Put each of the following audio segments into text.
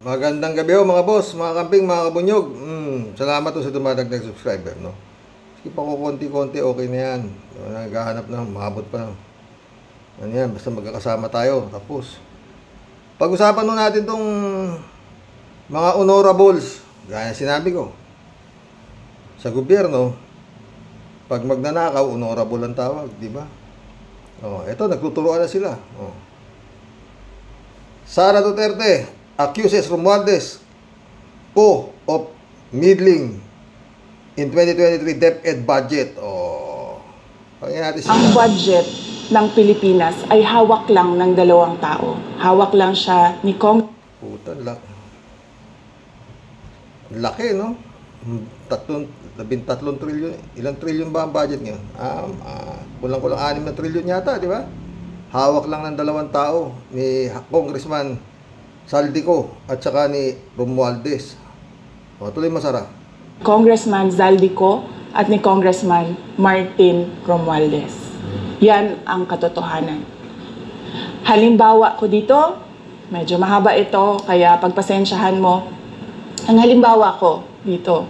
Magandang gabi mga boss, mga kamping, mga kabunyog. Salamat po sa dumadagdag subscriber, no? Sige pa ko konti-konti, okay na yan. Naghahanap na, maabot pa. Ano yan, basta magkakasama tayo. Tapos, pag-usapan nun natin tong mga honorables. Gaya sinabi ko, sa gobyerno, pag magnanakaw, honorable ang tawag, di ba? Eto, nagtuturoan na sila. Sara Duterte accuses Romualdez of meddling in 2023 DepEd budget. Ang budget ng Pilipinas ay hawak lang ng dalawang tao. Hawak lang siya ni Puta, laki, no? 13 trilyon. Ilang trilyon ba ang budget ngayon? Kulang-kulang 6 na trilyon yata, di ba? Hawak lang ng dalawang tao, ni Congressman Saldico at saka ni Romualdez. Tuloy Masara. Congressman Zaldico at ni Congressman Martin Romualdez. Yan ang katotohanan. Halimbawa ko dito, medyo mahaba ito, kaya pagpasensyahan mo. Ang halimbawa ko dito,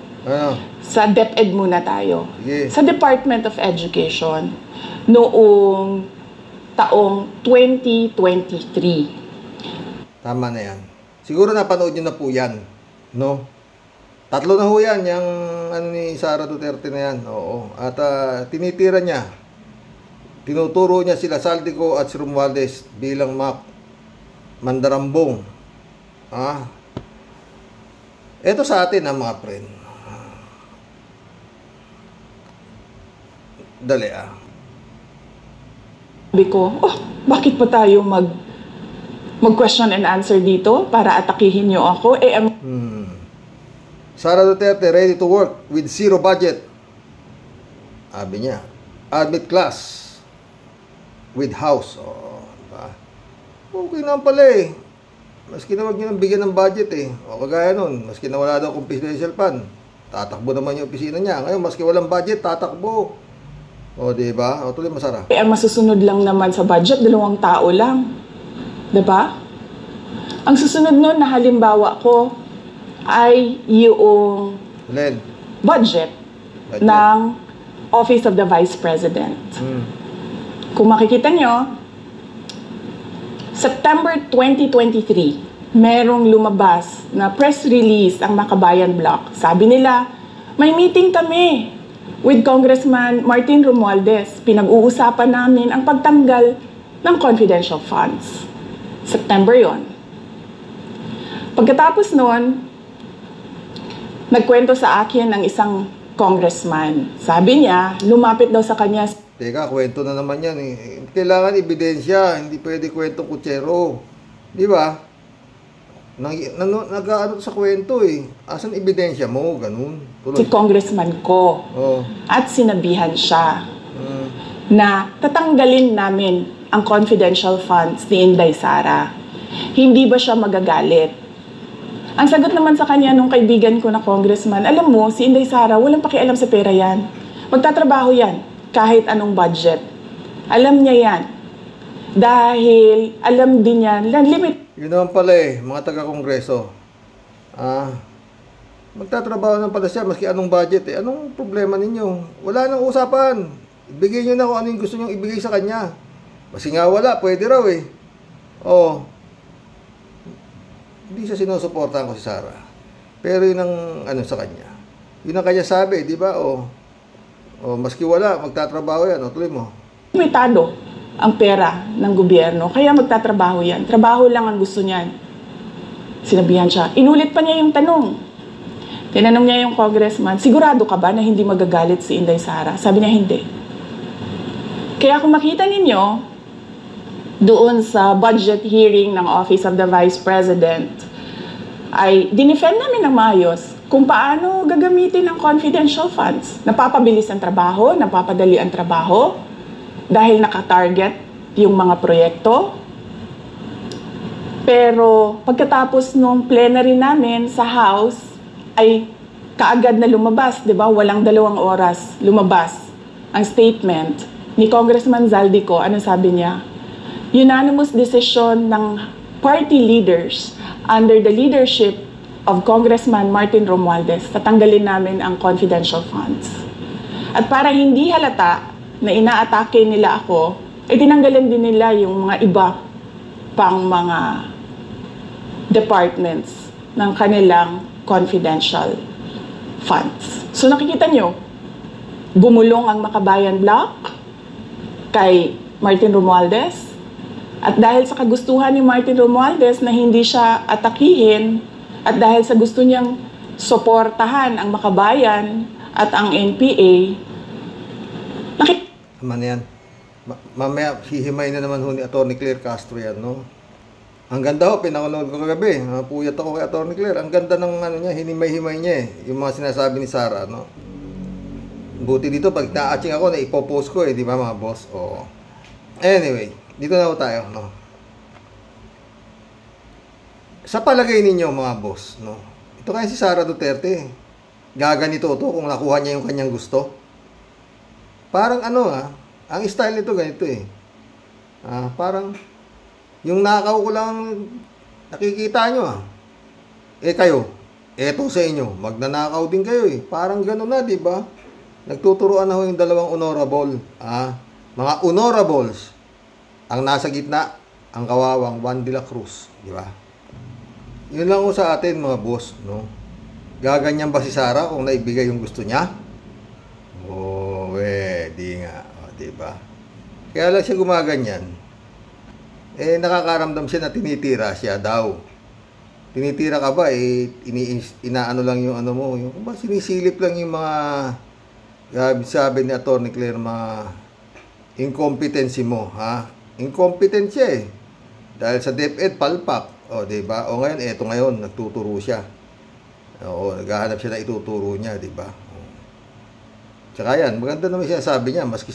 sa DepEd muna tayo. Yeah. Sa Department of Education, noong taong 2023. Tama na yan. Siguro napanood nyo na po yan, no? 3 na ho yan, yung ni Sara Duterte na yan. Oo. At tinitira niya, tinuturo niya sila Saldico at si Romualdez bilang mandarambong. Ito sa atin, mga friend. Dali, Sabi ko, bakit pa tayo mag-question and answer dito para atakihin niyo ako? Sara Duterte ready to work with zero budget. Sabi niya, admit class with house. Diba? Okay naman pala eh. Maski na wag niyo nang bigyan ng budget eh. Kagaya nun, maski na wala daw confidential fund, tatakbo naman yung opisina niya. Ngayon, maski walang budget, tatakbo. Diba? Tuloy Masara. Ang masusunod lang naman sa budget, 2 tao lang. Diba? Ang susunod nun na halimbawa ko ay yung budget ng Office of the Vice President. Kung makikita nyo, September 2023, merong lumabas na press release ang Makabayan Block. Sabi nila, may meeting kami with Congressman Martin Romualdez. Pinag-uusapan namin ang pagtanggal ng confidential funds. September yon. Pagkatapos noon, nagkwento sa akin ng isang congressman. Sabi niya, lumapit daw sa kanya. Teka, kwento na naman yan eh. Kailangan ebidensya, hindi pwede kwentong kutsero. Di ba? Nag-ano sa kwento eh. Asan ebidensya mo? Ganun. Tuloy. Si congressman ko. At sinabihan siya na tatanggalin namin ang confidential funds ni Inday Sara. Hindi ba siya magagalit? Ang sagot naman sa kanya nung kaibigan ko na congressman, alam mo, si Inday Sara, walang pakialam sa pera yan. Magtatrabaho yan, kahit anong budget. Alam niya yan. Dahil alam din yan, limit. Yun naman pala eh, mga taga-kongreso. Magtatrabaho naman pala siya, maski anong budget eh. Anong problema ninyo? Wala nang usapan. Ibigay nyo na kung ano yung gusto nyo ibigay sa kanya. Kasi nga wala, pwede raw eh. Hindi siya sinusuportahan ko si Sara. Pero yun ang sa kanya. Yun ang kanya sabi, di ba? Maski wala, magtatrabaho yan. Tuloy mo. Limitado ang pera ng gobyerno, kaya magtatrabaho yan. Trabaho lang ang gusto niyan. Sinabihan siya. Inulit pa niya yung tanong. Tinanong niya yung congressman, sigurado ka ba na hindi magagalit si Inday Sara? Sabi niya, hindi. Kaya kung makita ninyo, doon sa budget hearing ng Office of the Vice President, ay dinefend namin ng maayos kung paano gagamitin ang confidential funds. Napapabilis ang trabaho, napapadali ang trabaho, dahil nakatarget yung mga proyekto. Pero pagkatapos nung plenary namin sa House, ay kaagad na lumabas, di ba? Walang 2 oras lumabas ang statement ni Congressman Zaldico. Ano sabi niya? Unanimous decision ng party leaders under the leadership of Congressman Martin Romualdez, tatanggalin namin ang confidential funds. At para hindi halata na inaatake nila ako, tinanggalan din nila yung mga iba pang mga departments ng kanilang confidential funds. So nakikita nyo, bumulong ang Makabayan Block kay Martin Romualdez. At dahil sa kagustuhan ni Martin Romualdez na hindi siya atakihin, at dahil sa gusto niyang suportahan ang Makabayan at ang NPA, Naman yan. Mamaya, hihimay na naman ho ni Atty. Claire Castro yan, no? Ang ganda ho, pinakanood ko kagabi. Puyat ako kay Atty. Claire. Ang ganda ng ano niya, hinimay-himay niya eh. Yung mga sinasabi ni Sara, no? Buti dito, pag na-atching ako, na-ipopost ko eh, di ba mga boss? Oo. Anyway, dito na ho tayo, no? Sa palagay ninyo, mga boss, no? Ito kaya si Sara Duterte. Gaganito to kung nakuha niya yung kanyang gusto. Parang ano ang style nito ganito eh. Parang yung nakaw ko lang nakikita nyo kayo, eto sa inyo, magnanakaw din kayo eh. Parang gano'n na, di ba? Nagtuturuan na ho yung dalawang honorable. Mga honorables. Ang nasa gitna, ang kawawang Juan de la Cruz, di ba? Yun lang ho sa atin mga boss, no? Gaganyan ba si Sara kung naibigay yung gusto niya? Di nga, diba? Kaya lang siya gumaganyan. Nakakaramdam siya na tinitira siya daw. Tinitira ka ba? Inaano lang yung ano mo, yung sinisilip lang yung mga sabi ni Atty. Claire, mga incompetency mo, ha? Incompetent siya eh. Dahil sa DepEd, palpak. Diba? Ngayon, eto ngayon, nagtuturo siya. Naghahanap siya na ituturo niya, diba? Tsaka yan, maganda naman siya sabi niya, maski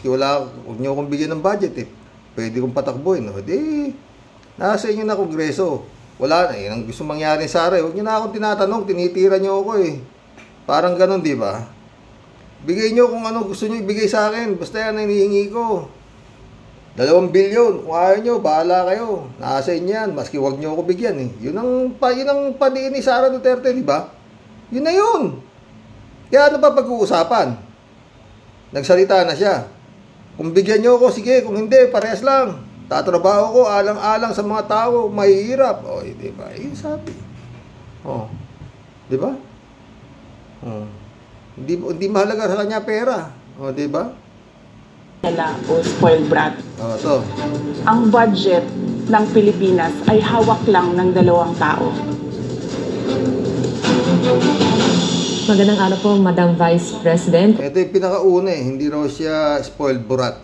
wala, huwag niyo akong bigyan ng budget eh. Pwede kong patakbuhin. Nasa inyo na kongreso. Wala na, ang gusto mangyari sa Sara, huwag niyo na akong tinatanong, tinitira niyo ako eh. Parang ganun, di ba? Bigay niyo kung ano gusto niyo ibigay sa akin, basta yan ang hinihingi ko. 2 bilyon, kung ayaw niyo, bahala kayo. Nasa inyo yan, maski huwag niyo ako bigyan eh. Yun ang padiin ni Sara Duterte, di ba? Yun na yun. Kaya ano pa pag-uusapan? Nagsalita na siya. Kung bigyan nyo ako, sige. Kung hindi, parehas lang. Tatrabaho ko, alang-alang sa mga tao, mahihirap. Diba? Sabi. Diba? Hindi mahalaga sa kanya pera. Diba? O spoiled brat. To. Ang budget ng Pilipinas ay hawak lang ng 2 tao. Magandang araw po, Madam Vice President. Ito yung pinakauna eh. Hindi raw siya spoiled brat.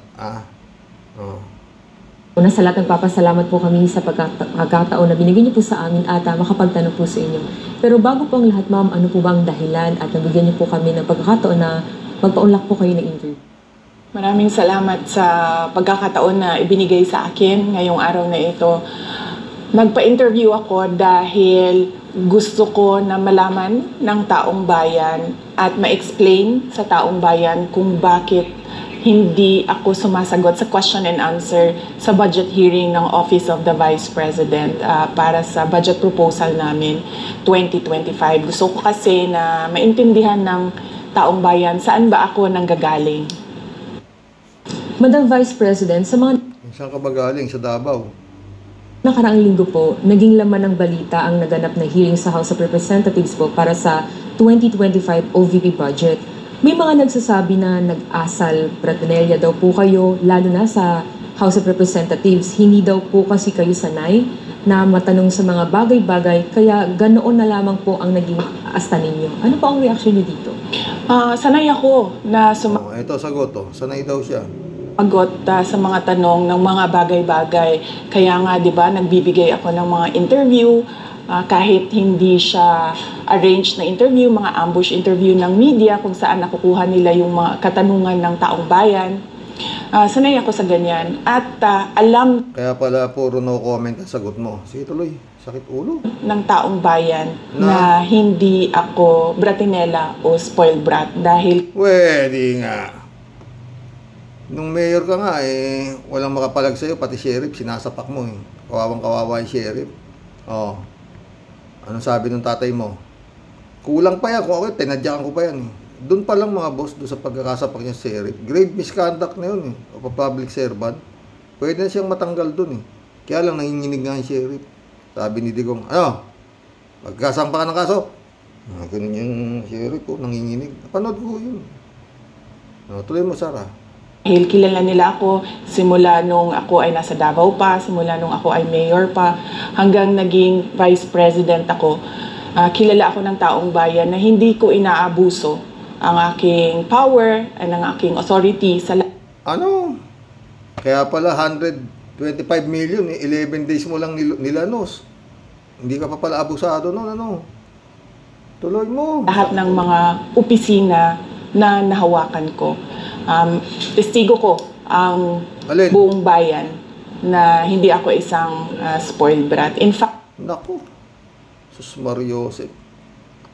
Una sa lahat, nagpapasalamat po kami sa pagkakataon na binigyan niyo po sa amin at makapagtanong po sa inyo. Pero bago po ang lahat, ma'am, ano po ba ang dahilan at nabigyan niyo po kami ng pagkakataon na magpaunlak po kayo ng interview? Maraming salamat sa pagkakataon na ibinigay sa akin ngayong araw na ito. Nagpa-interview ako dahil gusto ko na malaman ng taong bayan at ma-explain sa taong bayan kung bakit hindi ako sumasagot sa question and answer sa budget hearing ng Office of the Vice President para sa budget proposal namin 2025. Gusto ko kasi na maintindihan ng taong bayan saan ba ako nanggagaling. Madam Vice President, sa mga Saan ka ba galing? Sa Davao? nakaraang linggo po, naging laman ng balita ang naganap na hearing sa House of Representatives po para sa 2025 OVP budget. May mga nagsasabi na nag-asal Bratinella daw po kayo, lalo na sa House of Representatives. Hindi daw po kasi kayo sanay na matanong sa mga bagay-bagay, kaya ganoon na lamang po ang naging asta ninyo. Ano po ang reaction niyo dito? Sanay ako na Ito sagot sanay daw siya. sumagot sa mga tanong ng mga bagay-bagay. Kaya nga, di ba, nagbibigay ako ng mga interview, kahit hindi siya arranged na interview, mga ambush interview ng media, kung saan nakukuha nila yung mga katanungan ng taong bayan. Sanay ako sa ganyan. At alam Kaya pala puro no comment ang sagot mo. Sige tuloy, sakit ulo. ng taong bayan na hindi ako Bratinella o spoiled brat dahil Pwede nga. Nung mayor ka nga, walang makapalag sa'yo, pati sheriff, sinasapak mo eh. Kawawang-kawawa yung sheriff. Oh. Anong sabi ng tatay mo? Kulang pa yan. Kung ako, tinadyakan ko pa yan eh. Doon pa lang mga boss, doon sa pagkakasapak niya sa sheriff. Grave misconduct na yun eh. O public servant. Pwede na siyang matanggal doon eh. Kaya lang nanginginig nga yung sheriff. Sabi ni Digong, ano? Magkasampa ka ng kaso? Ganun yung sheriff po, nanginginig. Napanood ko yun. Tuloy mo, Sarah. Dahil kilala nila ako simula nung ako ay nasa Davao pa, simula nung ako ay mayor pa, hanggang naging vice president ako. Kilala ako ng taong bayan na hindi ko inaabuso ang aking power at ang aking authority sa ano? Kaya pala 125 million, 11 days mo lang nilanos. Hindi ka pa pala abusado noon, ano? Tuloy mo. lahat ng mga opisina na nahawakan ko. Testigo ko ang Alin? buong bayan na hindi ako isang spoiled brat. In fact, Naku. Sus Mariosep.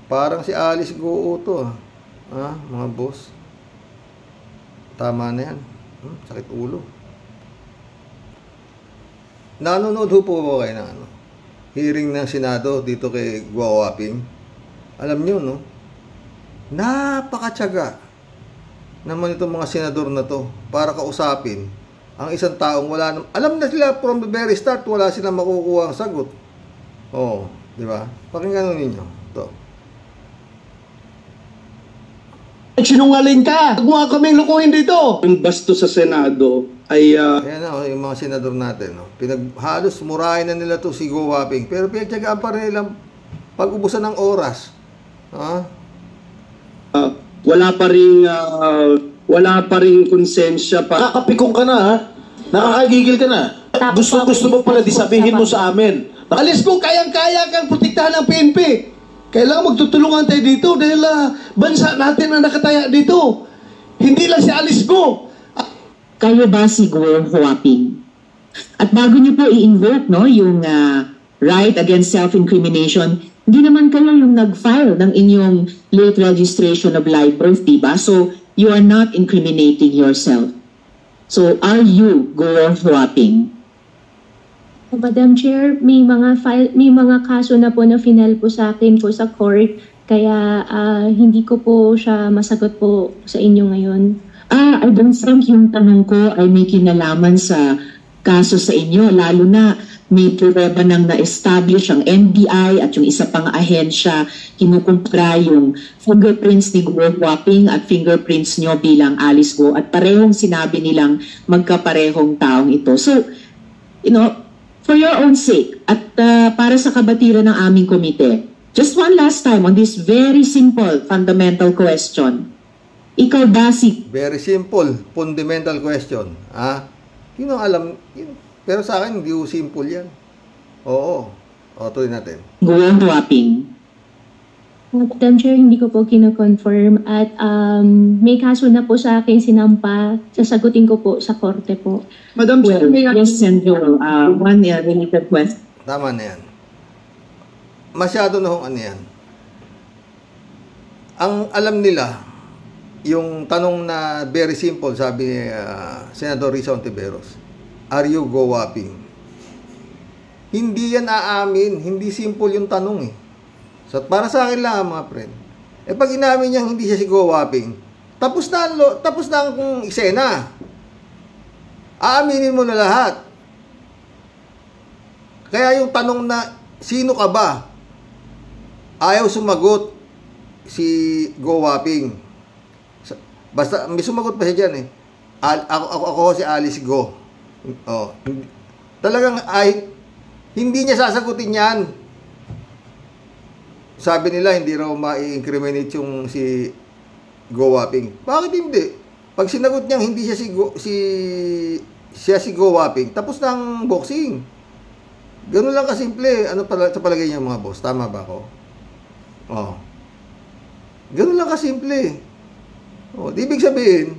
Parang si Alice Goo to. Mga boss. Tama na yan. Sakit ulo. Nanonood ho po ako kayo ng hearing ng Senado dito kay Guo Waping. Alam nyo, no? Napakatyaga naman itong mga senador na to para kausapin ang isang taong wala na, alam na sila from the very start, wala silang makukuha ang sagot. Di ba? Pakinggan ninyo. Ito. Sinungaling ka! Huwag mo nga kaming lukuhin dito! Ang basto sa Senado ay... Ayan na, yung mga senador natin. No? Halos murahin na nila to si Guo Waping. Pero pinagtyagaan pa rin nilang pag-ubusan ng oras. wala pa ring konsensya pa. Nakakapikong ka na, ha? Nakakagigil ka na. Gusto mo pala di sabihin mo sa amin. Alis ko, kayang-kaya kang protektahan ng PNP. Kailangan magtutulungan tayo dito dahil bansa natin ang nakataya dito. Hindi lang si Alice Go. Kayo ba si Guo Waping? At bago niyo po i-invoke yung right against self-incrimination, hindi naman kayo yung nag-file ng inyong late registration of live birth, diba? So, you are not incriminating yourself. So, are you Guo Waping? Madam Chair, may mga kaso na po na final po sa akin po sa court, kaya hindi ko po siya masagot po sa inyo ngayon. I don't think yung tanong ko ay may kinalaman sa kaso sa inyo, lalo na may pruweba nang na-establish ang NBI at yung isa pang ahensya kinukumpra yung fingerprints ni Guo Waping at fingerprints nyo bilang Alice Go at parehong sinabi nilang magkaparehong taong ito. So, for your own sake at para sa kabatiran ng aming komite, just one last time on this very simple fundamental question. Ikaw ba si... Very simple, fundamental question. Yun ang alam. Pero sa akin, hindi simple yan. Oo. Tuloy natin. Guo Waping. Madam Chair, hindi ko po kino-confirm at may kaso na po sa akin sinampa. Sasagutin ko po sa korte po. Madam Chair, Yes, Senator. One related question. Tama na yan. Masyado na hong yan. Ang alam nila, yung tanong na very simple, sabi ni Senador Risa Ontiveros, are you Guo Waping? Hindi yan aamin. Hindi simple yung tanong eh. So, para sa akin lang mga friend. Pag inamin niya hindi siya si Guo Waping, tapos na ang eksena. Aaminin mo na lahat. Kaya yung tanong na, sino ka ba? Ayaw sumagot si Guo Waping. Basta, may sumagot pa siya dyan eh. Ako si Alice Go. Talagang hindi niya sasagutin yan. Sabi nila, hindi raw ma-incriminate yung si Guo Waping. Bakit hindi? Pag sinagot niya, hindi siya si Guo Waping, tapos na ang boxing. Ganun lang kasimple. Ano sa palagay niya mga boss? Tama ba ako? Ganun lang kasimple. Ibig sabihin,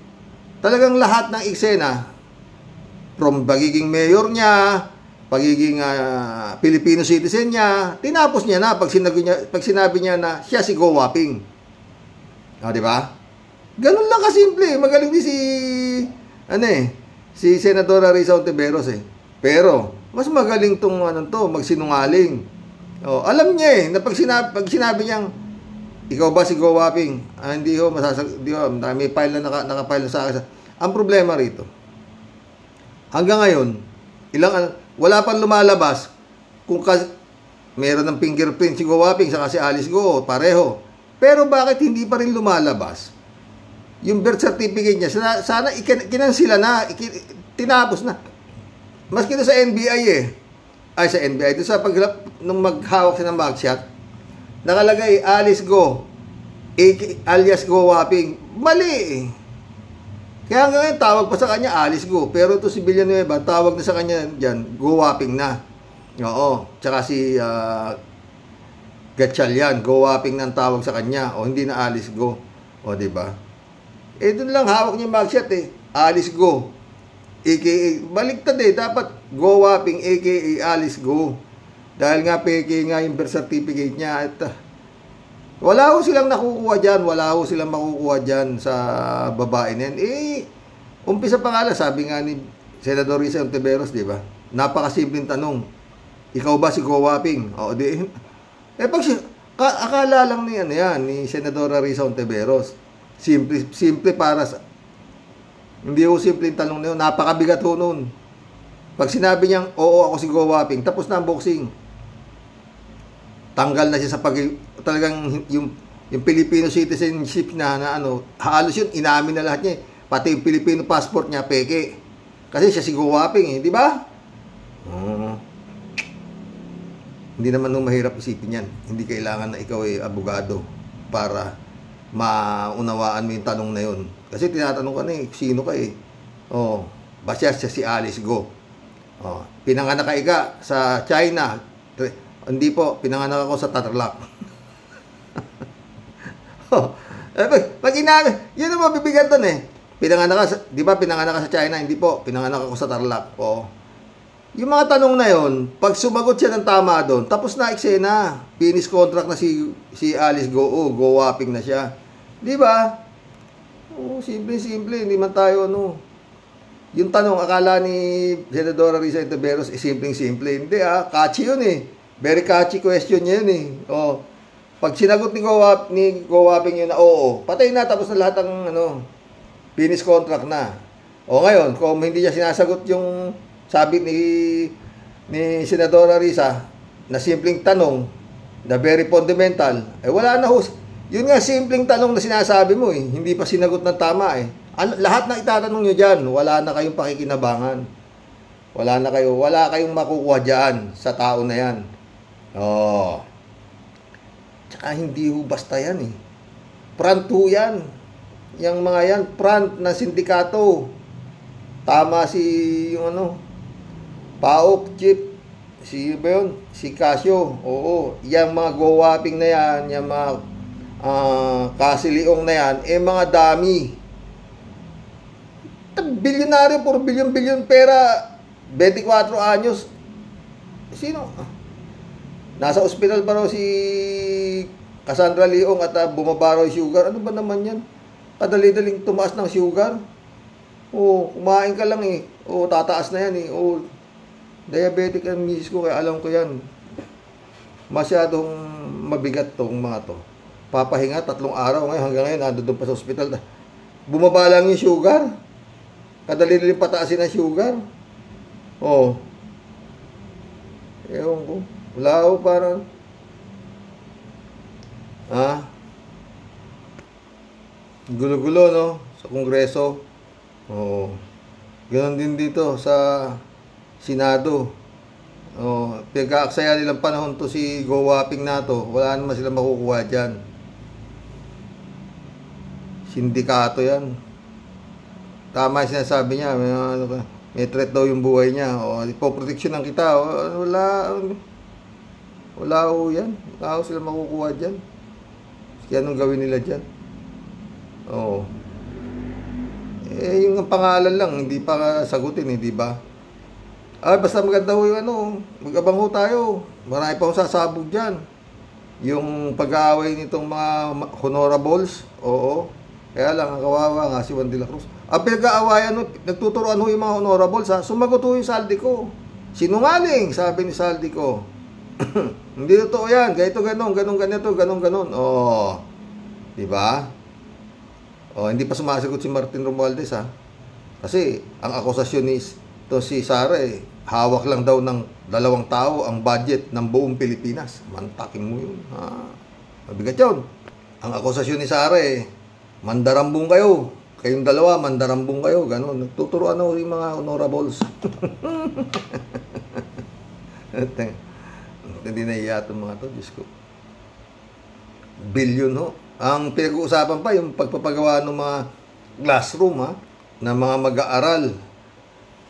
talagang lahat ng eksena, from pagiging mayor niya, pagiging Filipino citizen niya, tinapos niya na pag sinabi niya na siya si Guo Waping. Di ba? Ganun lang kasimple. Magaling din si ano eh, si Senadora Risa Ontiveros eh. Pero, mas magaling tong magsinungaling. Oh, alam niya eh, na pag sinabi niyang, ikaw ba si Go Waping? Hindi ho, hindi ho, may file na naka-file na sa akin. Ang problema rito, hanggang ngayon, wala pang lumalabas kung meron ng fingerprint si Go Waping saka si Alice Go, pareho. Pero bakit hindi pa rin lumalabas yung birth certificate niya? Sana kinansila na, tinapos na. Maski doon sa NBI sa NBI, doon sa nung maghawak siya ng mugshot, nakalagay Alice Go, alias Go Waping. Mali. Kaya hanggang ngayon, tawag pa sa kanya Alice Go. Pero ito si Villanueva, tawag na sa kanya dyan, Go Waping na. Oo. Tsaka si Gatchalian, Go Waping na ang tawag sa kanya. O hindi na Alice Go. O diba? Doon lang hawak niya mugshot Alice Go. AKA, baliktad dapat Go Waping, AKA Alice Go. Dahil nga peke nga yung birth certificate niya. At wala ho silang nakukuha dyan. Wala ho silang makukuha dyan sa babae na yan. Umpisa pa nga lang, sabi nga ni Senador Risa Ontiveros, di ba? Napakasimpleng tanong. Ikaw ba si Go Waping? O, di. Akala lang ni Senadora Risa Ontiveros. Simple para sa... Hindi ho simpleng tanong na yun. Napakabigat ho nun. Pag sinabi niyang, oo, ako si Go Waping, tapos na ang boxing. Tanggal na siya sa talagang yung Filipino citizenship na halos yun, inamin na lahat niya. Pati yung Filipino passport niya, peke. Kasi siya si Go Waping di ba? Hindi naman nung mahirap isipin yan. Hindi kailangan na ikaw abogado para maunawaan mo yung tanong na yun. Kasi tinatanong ka na sino ka ba siya si Alice Go? Pinanganak ka ika sa China. Hindi po, pinanganak ako sa Tarlac. Yun ang mabibigat doon Pinanganak ka, di ba pinanganak ka sa China? Hindi po, pinanganak ako sa Tarlac. Yung mga tanong na yun, pag sumagot siya ng tama doon, tapos na eksena. Finish contract na si Alice Go. Go Waping na siya. Di ba? Simple, hindi man tayo Yung tanong, akala ni Senadora Risa Ontiveros, simpleng-simple. Hindi catchy yun Very catchy question niya yun Pag sinagot ni Go Waping yun na oo, patay na, tapos na lahat ng finish contract na. Ngayon, kung hindi niya sinasagot yung sabi ni Senadora Risa na simpleng tanong, na very fundamental, wala na ho. Yun nga, simpleng tanong na sinasabi mo hindi pa sinagot ng tama lahat na itatanong nyo dyan, wala na kayong pakikinabangan. Wala kayong makukuha dyan sa tao na yan. Tsaka hindi ho basta yan Front ho yan. Yung mga yan, front na sindikato. Tama si yung PAOK chief. Si Casio. Oo. Yung mga Go Waping na yan, yung mga Kasiliong na yan, mga dami. Bilyonaryo, 4 bilyon pera, 24 anyos. Sino? Nasa ospital pa raw si Cassandra Leong at bumaba raw yung sugar. Ano ba naman yan? Kadali-daling tumaas ng sugar. Kumain ka lang tataas na yan diabetic ang misis ko, kaya alam ko yan. Masyadong mabigat tong mga to. Papahinga 3 araw ngayon, hanggang ngayon nandun pa sa ospital. Bumaba lang yung sugar. Kadali-daling pataasin ang sugar. Ewan ko. Wala ko parang gulo-gulo sa Kongreso. Ganon din dito sa Senado. Pinag-aaksaya nilang panahon to si Go Waping na to. Wala naman sila makukuha dyan. Sindikato yan. Tama yung sinasabi niya. May threat daw yung buhay niya. Ipoproteksyonan kita. Wala ho yan. Wala ho sila makukuha dyan. Kaya anong gawin nila dyan? Yung pangalan lang, hindi pa sagutin, di ba? Basta maganda ho yung mag-abang ho tayo. Marami pa akong sasabog dyan. Yung pag-aaway nitong mga honorables, Kaya lang, ang kawawa nga si Juan de la Cruz. Ang pinag-aawayan, nagtuturoan ho yung mga honorables, ha? Sumagot ho yung Saldico. Sinungaling, sabi ni Saldico. Hindi totoo yan. Ganito, ganon. Oh, diba? Oh, hindi pa sumasagot si Martin Romualdez, ha? Kasi, ang akusasyon ni si Sara, hawak lang daw ng 2 tao ang budget ng buong Pilipinas. Mantakin mo yun, ha? Mabigat yun. Ang akusasyon ni Sara, mandarambong kayo. Kayong 2, mandarambong kayo. Ganon. Nagtuturoan ho yung mga honorables. Hindi na iya itong mga to, Diyos ko. Billion ho. Ang pinag-uusapan pa, yung pagpapagawa ng mga classroom, ha, na mga mag-aaral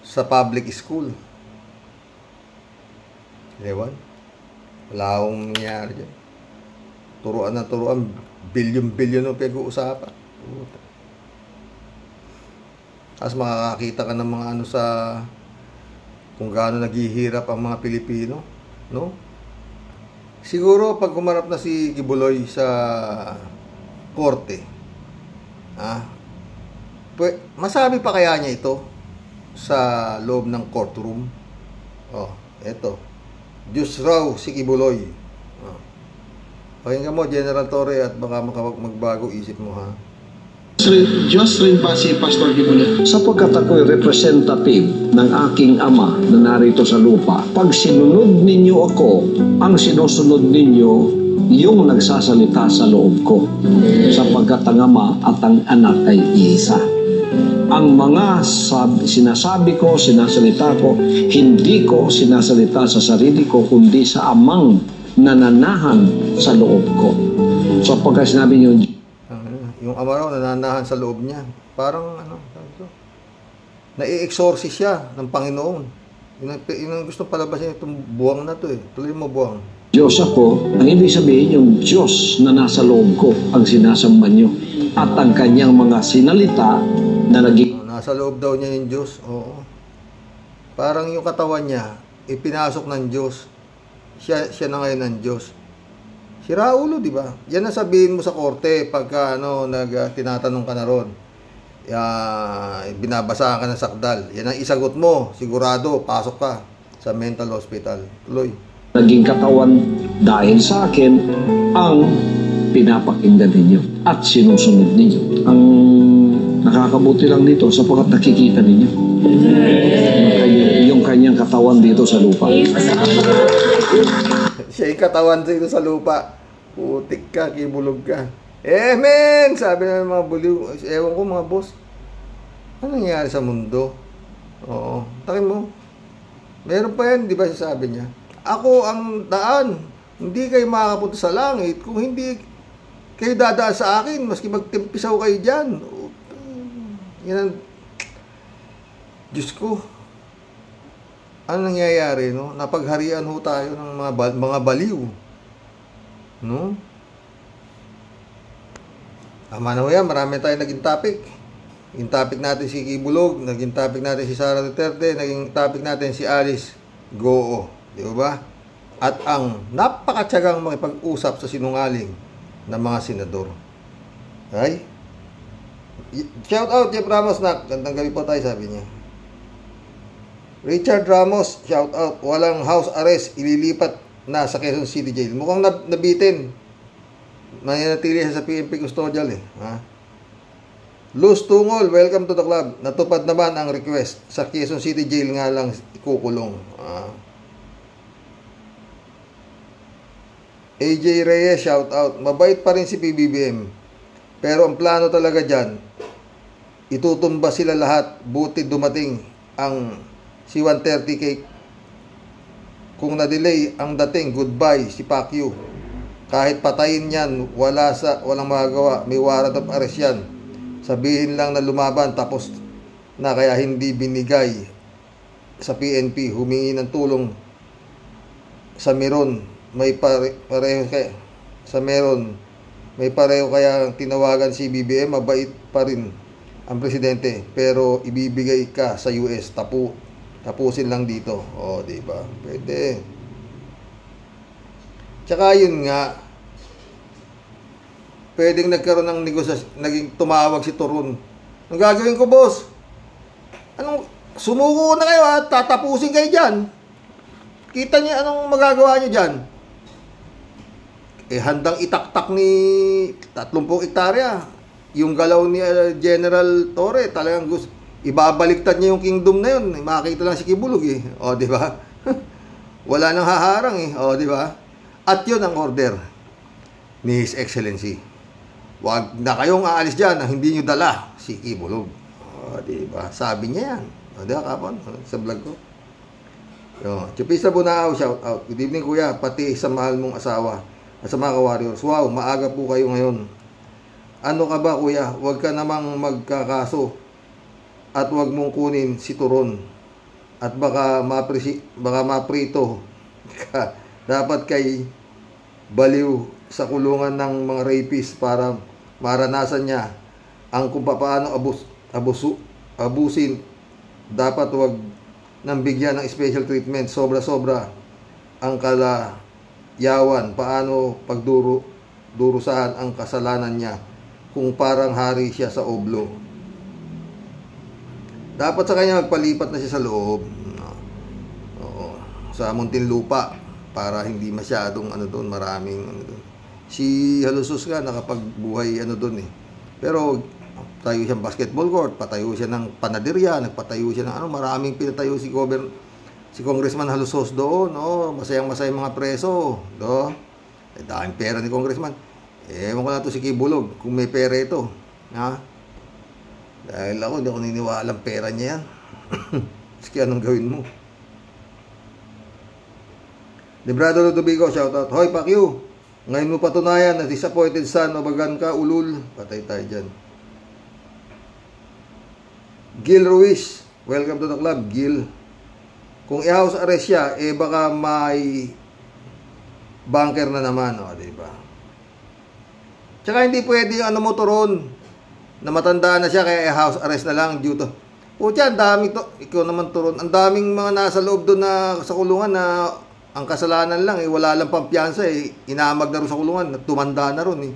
sa public school. Ewan. Wala akong nangyari dyan. Turuan na turuan. Billion ang pinag-uusapan. Tapos makakakita ka ng mga ano sa kung gaano naghihirap ang mga Pilipino, no? Siguro pag kumarap na si Kibuloy sa korte, masabi pa kaya niya ito sa loob ng courtroom? Oh, eto. Diyos raw si Kibuloy. Pakinggan mo, General Torre, at baka magbago isip mo, ha? Diyos rin ba si Pastor Kibuloy? Sapagkat ako'y representative ng aking ama na narito sa lupa, pag sinunod ninyo ako, ang sinusunod ninyo yung nagsasalita sa loob ko. Sapagkat ang ama at ang anak ay isa. Ang mga sinasabi ko, sinasalita ko, hindi ko sinasalita sa sarili ko, kundi sa amang nananahan sa loob ko. Sapagkat sinabi niyo, yung ama raw nananahan sa loob niya. Parang nai-exorcise siya ng Panginoon. Yun ang gusto palabasin itong buwang na to, Tuloy mo, buwang. Diyos ako, ang ibig sabihin yung Diyos na nasa loob ko ang sinasamba niyo. At ang kanyang mga sinalita na naging... Nasa loob daw niya yung Diyos. Oo. Parang yung katawan niya, ipinasok ng Diyos. Siya na ngayon ng Diyos. Si Raulo, di ba? Yan ang sabihin mo sa korte pagka tinatanong ka na ron. Binabasa ka ng sakdal. Yan ang isagot mo. Sigurado, pasok ka sa mental hospital. Tuloy. Naging katawan dahil sa akin ang pinapakinggan ninyo at sinusunod ninyo. Ang nakakabuti lang dito sapagkat nakikita ninyo yung kanyang katawan dito sa lupa. Siya yung katawan dito sa lupa. Putik ka, kibulog ka. Amen! Sabi na mga buliw. Ewan ko mga boss. Ano nangyari sa mundo? Oo. Takin mo. Meron pa yan, di ba sabi niya? Ako ang daan. Hindi kayo makakapunta sa langit kung hindi kayo dadaan sa akin. Maski magtimpisaw kayo dyan. Yan ang... Diyos ko. Ano nangyayari, no? Napagharian ho tayo ng mga baliw. No? Tama na ho yan. Marami tayong naging topic. Naging topic natin si Kibulog. Naging topic natin si Sara Duterte. Naging topic natin si Alice Goo. Di ba? At ang napakatyagang makipag-usap sa sinungaling ng mga senador. Ay? Shout out Jeff Ramos na. Gandang gabi po tayo, sabi niya. Richard Ramos, shout out. Walang house arrest. Ililipat na sa Quezon City Jail. Mukhang nabitin. Mananatili siya sa PNP custodial ha? Luz Tungol, welcome to the club. Natupad naman ang request. Sa Quezon City Jail nga lang ikukulong. AJ Reyes, shout out. Mabait pa rin si PBBM. Pero ang plano talaga dyan, itutumba sila lahat. Buti dumating ang C-130 kung na-delay ang dating, goodbye si Pacquiao. Kahit patayin yan, walang magagawa. May warrant of arrest yan. Sabihin lang na lumaban tapos na kaya hindi binigay sa PNP. Humingi ng tulong sa Meron. May pareho kaya sa Meron. May pareho kaya tinawagan si BBM. Mabait pa rin ang presidente. Pero ibibigay ka sa US. Tapusin lang dito. O, diba? Pwede. Tsaka yun nga. pwedeng nagkaroon ng negosasyon, naging tumawag si Turon. Ang gagawin ko, boss? Sumuko na kayo ha, tatapusin kayo dyan. Kita niyo anong magagawa niyo dyan. Handang itaktak ni 30 hektarya. Yung galaw ni General Torre, talagang ibabaliktad niya yung kingdom na yun. Makakita lang si Kibulog eh. O, di ba? Wala nang haharang eh. O, di ba? At yun ang order ni His Excellency. Huwag na kayong aalis dyan na hindi nyo dala si Kibulog. O, di ba? Sabi niya yan. O, di ba, kapon? Sa vlog ko. Chupista Bunao, shout out. Good evening, kuya. Pati sa mahal mong asawa at sa mga ka-warriors. Wow, maaga po kayo ngayon. Ano ka ba, kuya? Huwag ka namang magkakaso at huwag mong kunin si Turon. At baka maprito ka. Dapat kay baliw sa kulungan ng mga rapist para maranasan niya ang kung paano abusin. Dapat huwag nang bigyan ng special treatment. Sobra-sobra ang kalayawan. Paano pagdurusahan ang kasalanan niya kung parang hari siya sa oblo. Dapat sa kanya magpalipat na siya sa loob. Sa Muntinlupa para hindi masyadong doon, maraming doon. Si Halusos nga nakapagbuhay doon eh. Pero tayo siyang basketball court, patayo siya ng panaderya, nagpatayo siya ng maraming pinatayo si Congressman Halusos doon, masayang-masayang mga preso, daming pera ni Congressman. Ewan ko na to si Kibulog kung may pera ito, ha? Dahil ako hindi ako niniwalang pera niya yan. Sige, anong gawin mo? Librado Ludovico, shoutout. Hoy, Pacquiao, ngayon mo patunayan na disappointed son o bagan ka, ulul. Patay tayo dyan. Gil Ruiz, welcome to the club, Gil. Kung i-house arrest siya, baka may bunker na naman, diba? Tsaka hindi pwede yung Turon, na matanda na siya, kaya i-house arrest na lang due to. Ang dami to, ikaw naman Turon, ang daming mga nasa loob doon na sa kulungan na ang kasalanan lang, wala lang pampiyansa, inamag na rin sa kulungan, tumanda na rin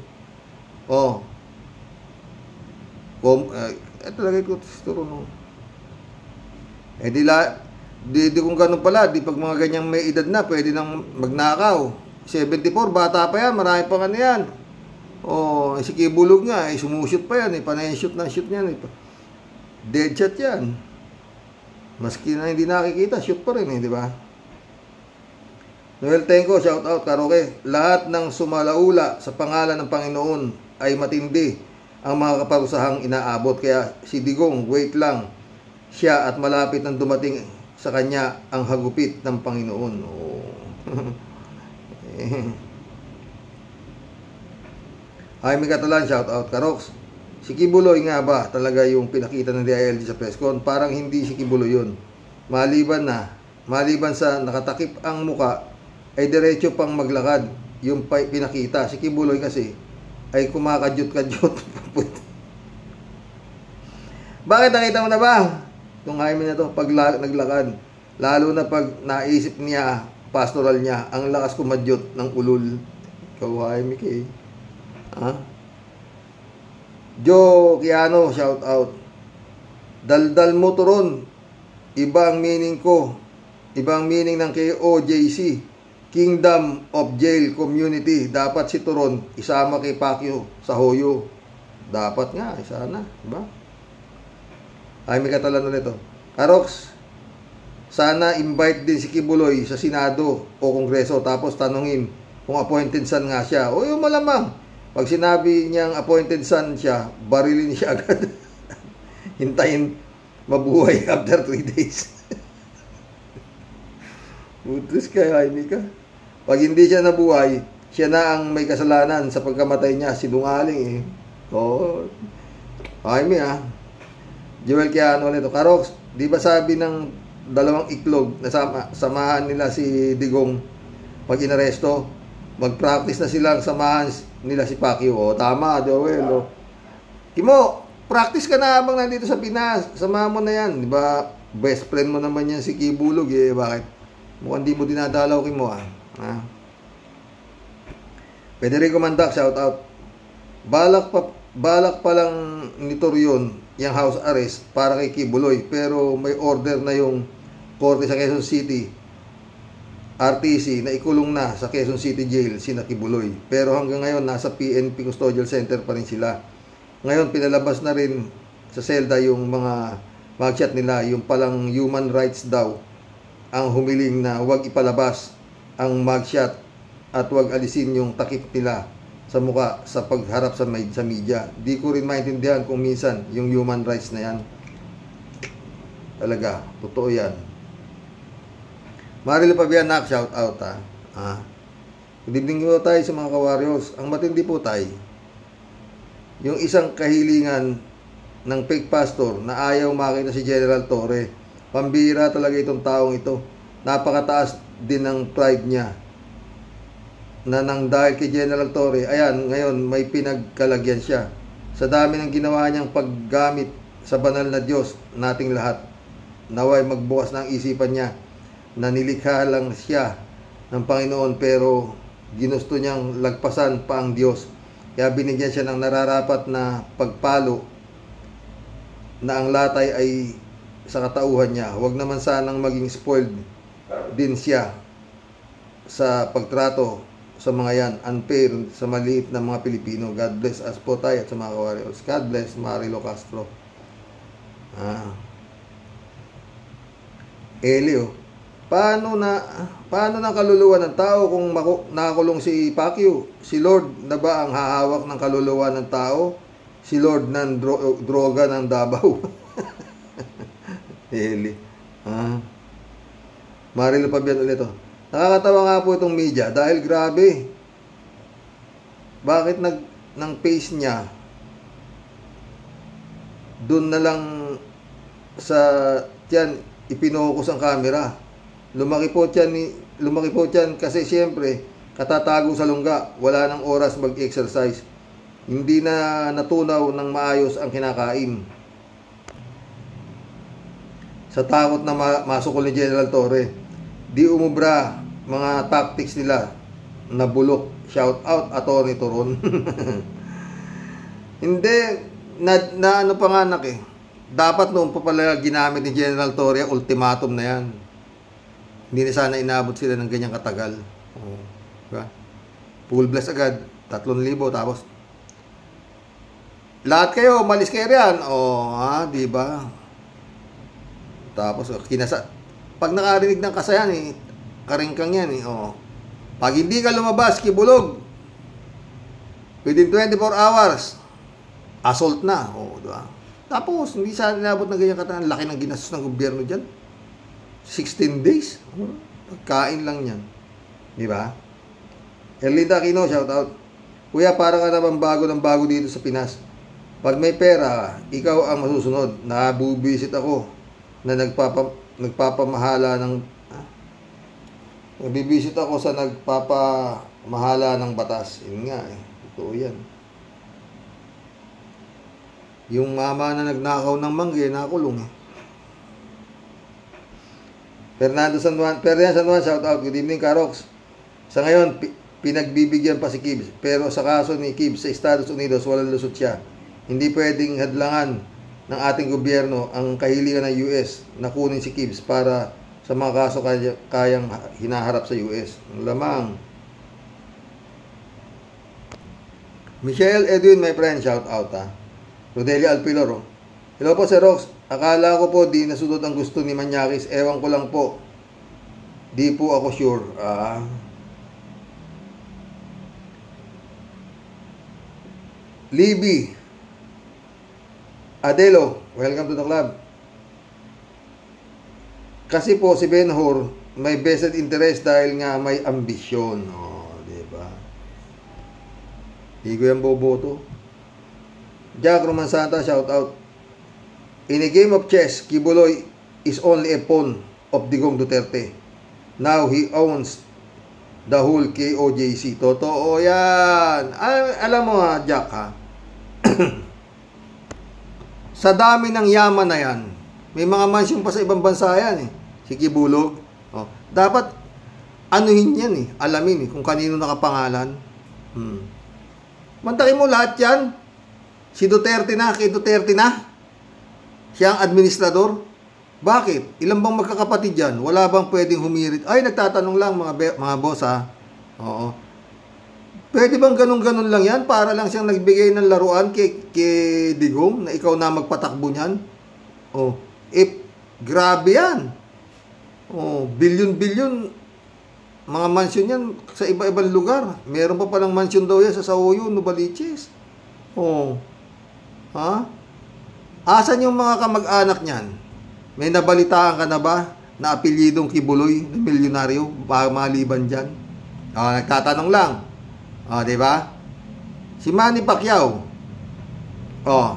talaga ko Turon. Di kung ganun pala, di pag mga ganyang may edad na, pwede nang magnakaw. 74, bata pa yan, marami pa yan. Si Kibulog nga, sumushoot pa yan, panay shoot na shoot niyan. Dead shot yan. Maski na hindi nakikita, shoot pa rin, di ba? Noel Tenko, shout out, Karoke. Lahat ng sumalaula sa pangalan ng Panginoon ay matindi ang mga kaparusahang inaabot. Kaya si Digong, wait lang siya at malapit nang dumating sa kanya ang hagupit ng Panginoon. Jaime Catalan, shout out, Karoks. Si Kibuloy nga ba talaga yung pinakita ng DILG sa presscon? Parang hindi si Kibuloy yun. Maliban sa nakatakip ang muka, ay diretso pang maglakad yung pinakita. Si Kibuloy kasi ay kumakadyot-kadyot. Bakit nakita mo na ba? Itong Jaime na to, pag naglakad, lalo na pag naisip niya, pastoral niya, ang lakas kumadyot ng ulul. Ikaw, Jaime kay. Joe Kiano, shout out. Daldal mo Turon. Ibang meaning ko. Ibang meaning ng KOJC. Kingdom of Jail Community. Dapat si Turon isama kay Pacquiao sa Hoyo. Dapat nga, sana, diba? Ay, may Catalan ulit ito. Karoks, sana invite din si Kibuloy sa Senado o Kongreso, tapos tanungin kung appointed son nga siya. Yung malamang, pag sinabi niyang appointed son siya, barilin siya agad. Hintayin mabuhay after 3 days. Butis ka, Jaime ka. Pag hindi siya nabuhay, siya na ang may kasalanan sa pagkamatay niya. Sinungaling Jaime Joel Kiano ulit. Karoks, di ba sabi ng dalawang iklog na samahan nila si Digong pag inaresto, mag-practice na silang samahan nila si Pacquiao. Tama, Joel. Kimo, practice ka na habang nandito sa Pinas. Samahan mo na yan. Di ba, best friend mo naman yan si Kibulog Bakit? Mukhang di mo dinadalaw Kimo Federico Mandak, shout out. Balak pa lang ni Torion yung house arrest para kay Kibuloy, pero may order na yung korte sa Quezon City RTC na ikulong na sa Quezon City Jail sina Kibuloy. Pero hanggang ngayon nasa PNP Custodial Center pa rin sila. Ngayon pinalabas na rin sa selda yung mga mugshot nila, yung palang human rights daw ang humiling na huwag ipalabas ang mugshot at huwag alisin yung takip nila sa muka sa pagharap sa media. Di ko rin maintindihan kung minsan yung human rights na yan. Talaga, totoo yan. Marilo Pabianak, shout out ha. Good evening po tayo sa mga ka-warriors. Ang matindi po tayo, yung isang kahilingan ng fake pastor na ayaw makita si General Torre. Pambira talaga itong taong ito. Napakataas din ng pride niya. Na nang dahil kay General Torre, ayan, ngayon may pinagkalagyan siya. Sa dami ng ginawa niyang paggamit sa banal na Diyos nating lahat, naway magbukas ng isipan niya na nilikha lang siya ng Panginoon pero ginusto niyang lagpasan pa ang Diyos. Kaya binigyan siya ng nararapat na pagpalo na ang latay ay sa katauhan niya. Huwag naman sanang maging spoiled din siya sa pagtrato sa mga yan. Unfair sa maliit na mga Pilipino. God bless us po tayo at sa mga warriors. God bless Marilo Castro. Elio, paano na kaluluwa ng tao kung nakakulong si Pacquiao? Si Lord na ba ang hahawak ng kaluluwa ng tao? Si Lord ng droga ng Davao? Eli. Marilo Pabian ulit to. Nakakatawa nga po itong media dahil grabe. Bakit ng face niya doon na lang sa tiyan ipinokus ang camera. Lumaki po tiyan kasi siyempre katatago sa lungga, wala nang oras mag-exercise. Hindi na natunaw ng maayos ang kinakain. Sa takot na masukol ni General Torre, di umubra mga tactics nila na bulok. Shout out Atty. Toron. Hindi na ano pa nga anak eh. Dapat noon pa pala ginamit ni General Torre ultimatum na yan. Hindi na sana inabot sila ng ganyang katagal. Diba? Full bless agad. 3,000 tapos lahat kayo, malis kayo riyan. Diba? Tapos pag nakarinig ng kasayan karingkang yan pag hindi ka lumabas, kibulog within 24 hours assault na. Diba? Tapos hindi sana inabot ng ganyang katagal. Laki ng ginastos ng gobyerno dyan. 16 days. Pagkain lang yan. Diba? Erlinda Aquino, shout out. Kuya, para ka naman bago ng bago dito sa Pinas. Pag may pera, ikaw ang masusunod. Nabubisit ako na nagpapamahala ng nabibisit ako sa nagpapamahala ng batas. Yun nga totoo yan. Yung mama na nagnakaw ng mangge, nakulong Fernando San Juan, shout out. Good evening, Karox. Sa ngayon, pinagbibigyan pa si Kibbs. Pero sa kaso ni Kibbs sa Estados Unidos, walang lusot siya. Hindi pwedeng hadlangan ng ating gobyerno ang kahilingan ng US na kunin si Kibbs para sa mga kaso kayang hinaharap sa US. Ang lamang. Michelle Edwin, my friend, shout out Rodelia Alpiloro. Hello po, Sir Rox. Akala ko po di nasunod ang gusto ni Manyakis. Ewan ko lang po. Di po ako sure. Libby Adelo, welcome to the club. Kasi po si Ben-Hur may vested interest dahil nga may ambisyon. Diba? Di ko yan boboto. Jack Romansanta, shout out. In a game of chess, Kibuloy is only a pawn of Digong Duterte. Now he owns the whole KOJC. Totoo yan. Alam mo Jack sa dami ng yaman na yan, may mga mansyon pa sa ibang bansa yan Si Kibulog. Dapat anuhin yan alamin kung kanino nakapangalan. Mantakin mo lahat yan. Si Duterte na, kay Duterte na. Siya ang administrador. Bakit? Ilan bang magkakapatid yan? Wala bang pwedeng humirit? Ay, nagtatanong lang mga boss ha. Oo. Pwede bang ganun-ganun lang yan? Para lang siyang nagbigay ng laruan kay Digong na ikaw na magpatakbo niyan? Oh, grabe yan. Oh, bilyon-bilyon mga mansyon yan sa iba-ibang lugar. Meron pa palang mansyon daw yan sa Sauyo, Novaliches. Oh. Ha? Asan yung mga kamag-anak niyan? May nabalitaan ka na ba na apelyidong Kibuloy na milyonaryo maliban dyan? Oh, nagtatanong lang. Oh, di ba? Si Manny Pacquiao. Oh.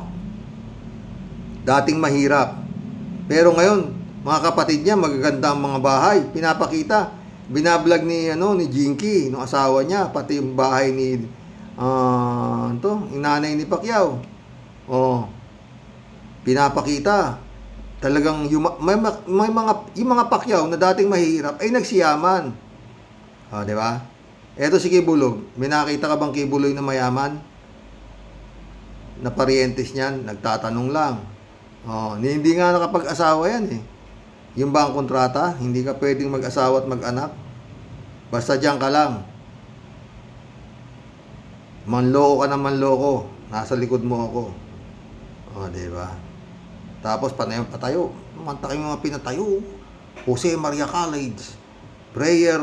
Dating mahirap. Pero ngayon, mga kapatid niya, magaganda ang mga bahay. Pinapakita. Binablog ni Jinky, ng asawa niya, pati yung bahay ni inanay ni Pacquiao. Oh. Pinapakita. Talagang yung mga Pacquiao na dating mahirap ay nagsiyaman. Oh, di ba? Eto si Kibulog. May nakita ka bang Kibuloy na mayaman? Na parientes niyan, nagtatanong lang. Oh, hindi nga nakapag-asawa yan eh. Yung ba ang kontrata? Hindi ka pwedeng mag-asawa at mag-anak? Basta diyan ka lang. Manloko ka na manloko. Nasa likod mo ako. Oh, di ba? Tapos patayo. Mantakin mga pinatayo. Jose Maria College. Prayer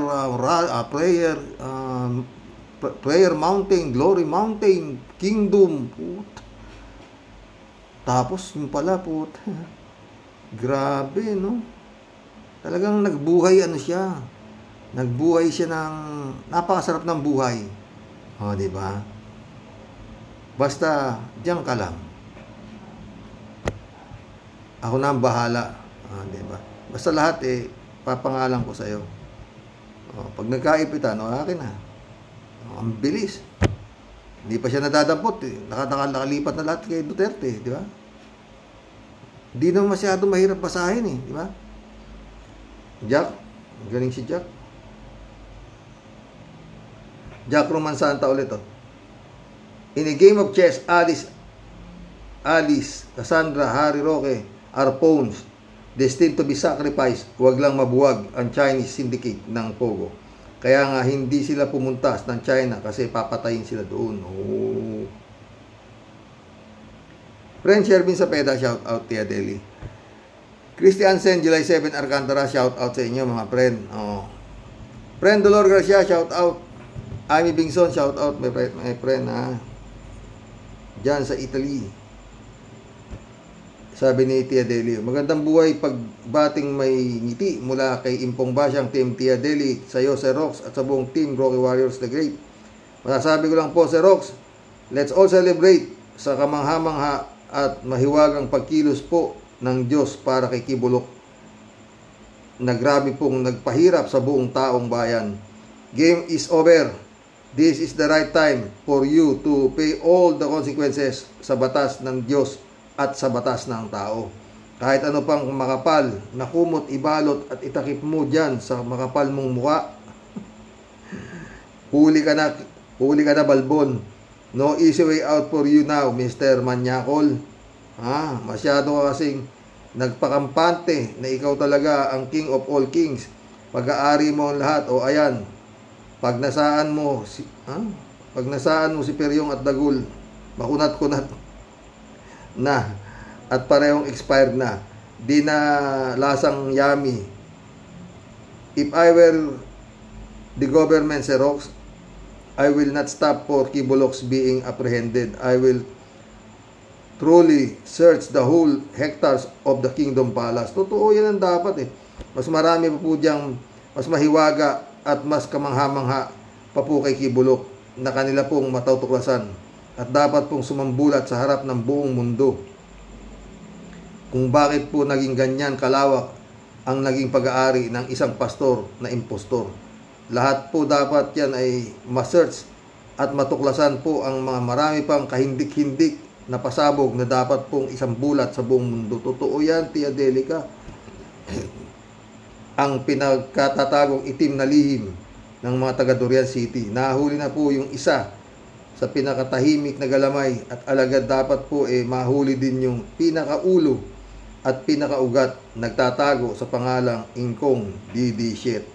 Mountain, Glory Mountain, Kingdom. Tapos yung pala grabe, no? Talagang nagbuhay siya. Nagbuhay siya ng napakasarap ng buhay. Oh, di ba? Basta diyan ka lang. Ako na ang bahala. Oh, di ba? Basta lahat papangalan ko sa iyo. Oh, pag nagkaipitan, akin na. Oh, ang bilis. Hindi pa siya nadadampot. Nakalipat na lahat kay Duterte, di ba? Hindi naman masyado mahirap basahin, di ba? Jack, galing si Jack. Jack Romansanta ulit, In a game of chess, Alice, Cassandra, Harry Roque are pawns destined to be sacrificed. Huwag lang mabuwag ang Chinese syndicate ng Pogo. Kaya nga hindi sila pumuntas ng China kasi papatayin sila doon. Oh. Friend Shervin Sapeda, shout out Tia Deli. Christian Sen, July 7, Alcantara, shout out sa inyo mga friend. Oh. Friend Dolor Garcia, shout out. Amy Bingson, shout out my friend Diyan sa Italy. Sabi ni Tia Deli, magandang buhay pagbating may ngiti mula kay Impong Basyang, Team Tia Deli, sa iyo, Sir Rox, at sa buong Team Rocky Warriors the Great. Masasabi ko lang po, Sir Rox, let's all celebrate sa kamangha-mangha at mahiwagang pagkilos po ng Diyos para kay Kibulok na grabe pong nagpahirap sa buong taong bayan. Game is over. This is the right time for you to pay all the consequences sa batas ng Diyos at sa batas ng tao. Kahit ano pang makapal na kumot, ibalot at itakip mo dyan sa makapal mong muka. Huli ka na balbon. No easy way out for you now, Mr. Manyakol. Masyado ka kasing nagpakampante na ikaw talaga ang king of all kings. Pag-aari mo ang lahat. O ayan, pag nasaan mo si Peryong at Dagul, makunat-kunat na at parehong expired na, di na lasang yummy. If I were the government, Sir Rox, I will not stop for Kibuloks being apprehended. I will truly search the whole hectares of the Kingdom Palace. Totoo yan ang dapat Mas marami pa po diyang mas mahiwaga at mas kamangha-mangha pa po kay Kibulok na kanila pong matutuklasan at dapat pong sumambulat sa harap ng buong mundo kung bakit po naging ganyan kalawak ang naging pag-aari ng isang pastor na impostor. Lahat po dapat yan ay ma-search at matuklasan po ang mga marami pang kahindik-hindik na pasabog na dapat pong isang bulat sa buong mundo. Totoo yan, Tia Delica. Ang pinagkatatagong itim na lihim ng mga taga Durian City. Nahuli na po yung isa sa sa pinakatahimik na galamay at alagad dapat po mahuli din yung pinakaulo at pinakaugat nagtatago sa pangalang Ingkong Didi Shit.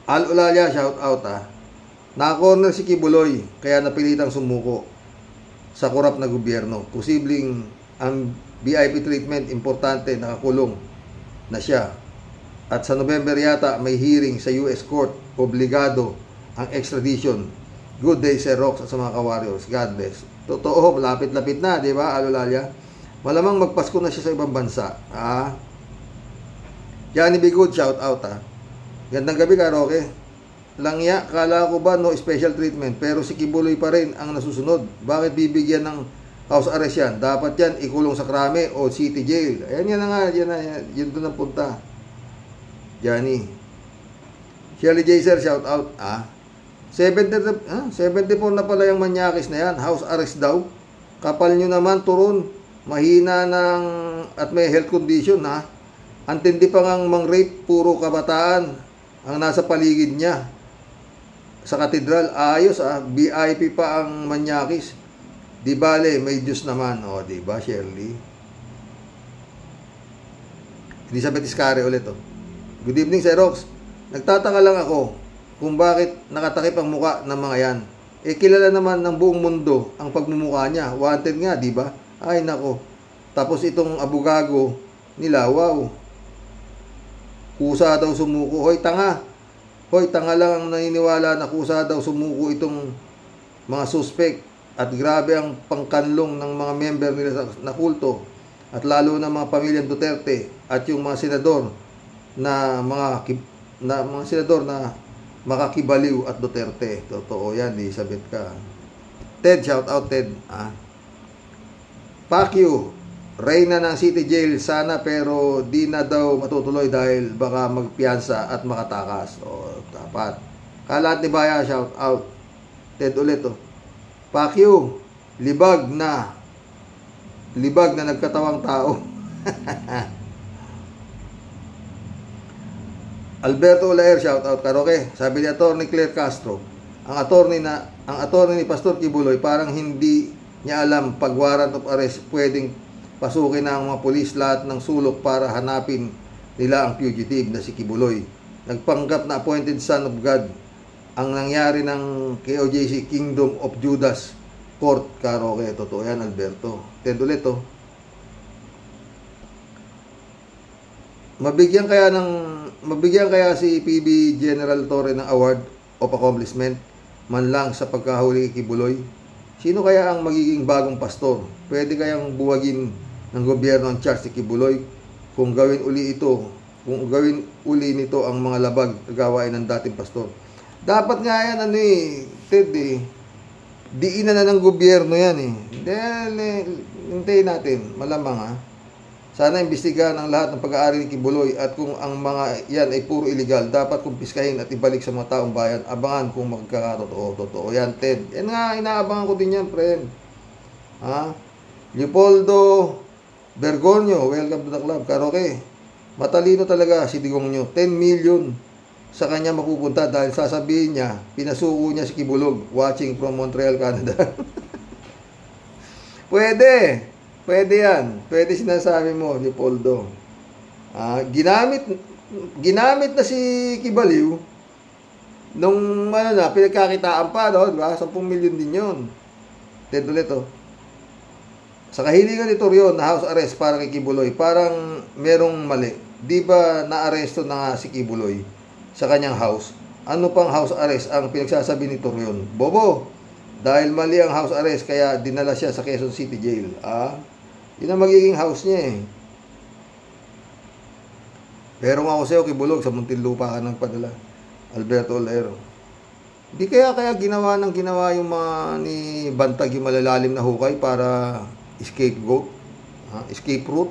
Al Ulalia, shout out Na-corner si Kibuloy kaya napilitang sumuko sa korap na gobyerno. Posibleng ang VIP treatment importante, nakakulong na siya. At sa November yata may hearing sa US Court, obligado ang extradition. Good day Sir Rox at sa mga ka-warriors. God bless. Totoo, lapit-lapit na, di ba, Alulalia? Malamang magpasko na siya sa ibang bansa. Johnny B. Good, shout out Gandang gabi ka, Roque. Langya, kala ko ba no special treatment, pero si Kibuloy pa rin ang nasusunod. Bakit bibigyan ng house arrest yan? Dapat yan ikulong sa krame o city jail. Ayan yan na nga, yan doon ang punta. Johnny. Shelly J. Sir, shout out 74 na pala yung manyakis na yan. House arrest daw. Kapal nyo naman, turon. Mahina ng at may health condition Antindi pa ngang mang-rape, puro kabataan ang nasa paligid niya. Sa katedral, ayos VIP pa ang manyakis. Di bale, may Diyos naman. Di ba, Shirley? Elizabeth Iscari ulit Good evening, Sir Rox. Nagtataka lang ako kung bakit nakatakip ang muka ng mga yan. Kilala naman ng buong mundo ang pagmumukha niya. Wanted nga, di ba? Ay, nako. Tapos itong abugago nila, wow. Kusa daw sumuko. Hoy, tanga. Hoy, tanga lang ang naniniwala na kusa daw sumuko itong mga suspect. At grabe ang pangkanlong ng mga member nila na kulto. At lalo na mga pamilyang Duterte at yung mga senador na mga senador na makakibaliw at Duterte. Totoo yan, Elizabeth ka. Ted, shout out Ted. Pacquiao, reyna ng city jail sana pero di na daw matutuloy dahil baka magpiyansa at makatakas. Dapat. Kalat ni Baya, shout out. Ted ulit Pacquiao, libag na nagkatawang tao. Alberto Olaer, shout out Karoke. Sabi ni Attorney Claire Castro, ang attorney ni Pastor Kibuloy parang hindi niya alam pag warrant of arrest pwedeng pasukin ng mga pulis lahat ng sulok para hanapin nila ang fugitive na si Kibuloy. Nagpanggap na appointed son of God ang nangyari ng KOJC Kingdom of Judas Court, Karoke. Totoo yan, Alberto. Ted ulit Mabigyan kaya si PB General Torre ng Award of Accomplishment man lang sa pagkahuli kay Kibuloy? Sino kaya ang magiging bagong pastor? Pwede kayang buwagin ng gobyerno ang charge si Kibuloy kung gawin uli nito ang mga labag kagawain ng dating pastor? Dapat nga yan Ted diinan na ng gobyerno yan Dahil hintayin natin, malamang Sana imbestigahan ang lahat ng pag-aari ni Kibuloy at kung ang mga yan ay puro illegal, dapat kumpiskahin at ibalik sa mga taong bayan. Abangan kung magkakatotoo. Totoo yan, Ted. Yan nga, inaabangan ko din yan, friend. Leopoldo Bergonio, welcome to the club. Karoke, matalino talaga si Digong nyo. 10 million sa kanya mapupunta dahil sasabihin niya, pinasuko niya si Kibulog watching from Montreal, Canada. Pwede yan. Pwede sinasabi mo, Leopoldo. Ginamit na si Kibaliw nung pinagkakitaan pa, diba? 10 million din yun. Ted ulit Sa kahilingan ni Torion na house arrest para kay Kibuloy, parang merong mali. Di ba na-aresto na nga si Kibuloy sa kanyang house? Ano pang house arrest ang pinagsasabi ni Torion? Bobo! Dahil mali ang house arrest, kaya dinala siya sa Quezon City Jail. Yun ang magiging house niya Pero nga ako sa'yo, Kibulog, sa Muntinlupa ka nagpadala. Alberto Olero. Di kaya ginawa yung mga ni Bantag yung malalalim na hukay para scapegoat? Escape route?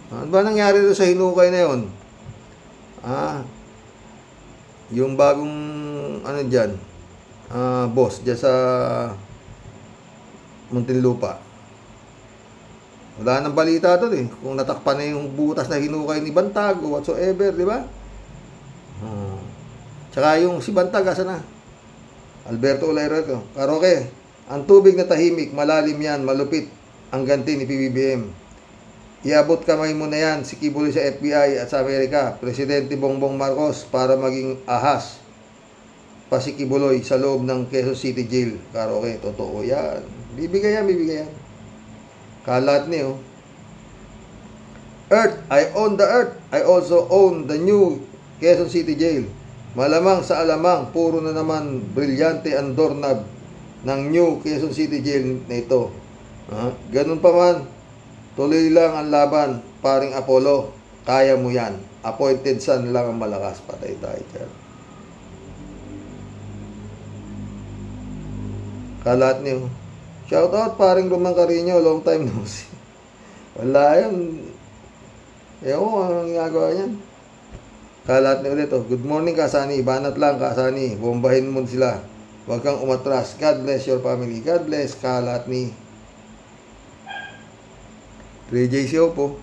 Ano ba nangyari doon sa hinukay na yun? Yung bagong boss dyan sa Muntinlupa. Wala nang balita doon kung natakpan na yung butas na hinukay ni Bantag o whatsoever, di ba? Tsaka yung si Bantag, asa na? Alberto Olairo ito. Karoke, ang tubig na tahimik, malalim yan, malupit ang ganti ni PBBM. Iabot kamay mo na yan si Kibuloy sa FBI at sa Amerika, Presidente Bongbong Marcos, para maging ahas pa si Kibuloy sa loob ng Quezon City Jail. Karoke, totoo yan. Bibigay yan. Kalat niyo. Earth, I own the earth. I also own the new Quezon City Jail. Malamang sa alamang, puro na naman brilyante ang doorknob ng new Quezon City Jail na ito. Ganun pa man, tuloy lang ang laban, paring Apollo. Kaya mo yan. Appointed son lang ang malakas. Patay tayo dyan. Kalat niyo. Shout out paring Roman Carino, long time no see. Wala yan. Ewan, anong ginagawa yan? Kalat niyo ulit. Good morning, Kasani. Banat lang, Kasani. Bombahin mo sila. Huwag kang umatras. God bless your family. God bless. Kalat ni 3JC po.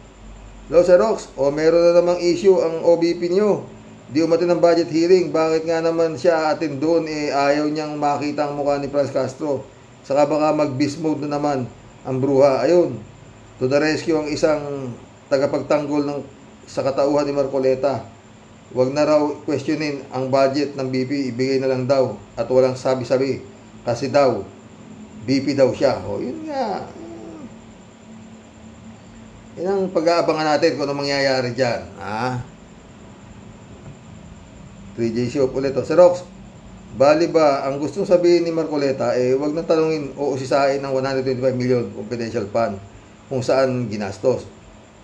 Hello, Sir Rox. Meron na namang issue ang OBP nyo. Di umatin ng budget hearing. Bakit nga naman siya atin doon? Ayaw niyang makita ang mukha ni Franz Castro. Saka baka mag-beast mode na naman ang bruha. Ayun. To the rescue ang isang tagapagtanggol sa katauhan ni Marcoleta. Huwag na raw questionin ang budget ng BP. Ibigay na lang daw. At walang sabi-sabi. Kasi daw, BP daw siya. Yun nga. Yan ang pag-aabangan natin kung ano mangyayari dyan. 3JC ulit. Sir Rox, bali ba ang gustong sabihin ni Marcoleta, wag nang tanungin o usisain ng 125 million confidential fund kung saan ginastos.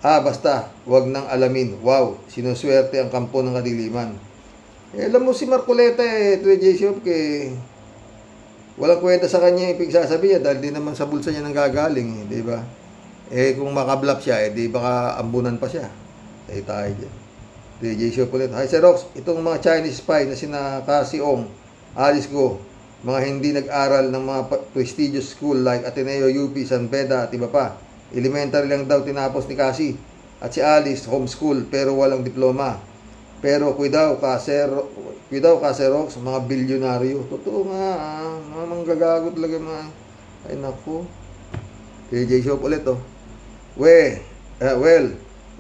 Basta, wag nang alamin. Wow, sinuswerte ang kampo ng kadiliman. Alam mo si Marcoleta 3JC walang kwenta sa kanya yung pagsasabi dahil di naman sa bulsa niya nang gagaling, di ba? Kung makablap siya, di baka ambunan pa siya. Tayo dyan. DJ ulit. Hi, Sir Rox. Itong mga Chinese spy na sina Kasiong, Alice Go, mga hindi nag-aral ng mga prestigious school like Ateneo, UP, San Beda at iba pa. Elementary lang daw tinapos ni Kasi. At si Alice, homeschool, pero walang diploma. Pero kuidaw ka, Sir Rox, mga bilyonaryo. Totoo nga, mga manggagago talaga mga. Ay, naku. DJ Shop ulit,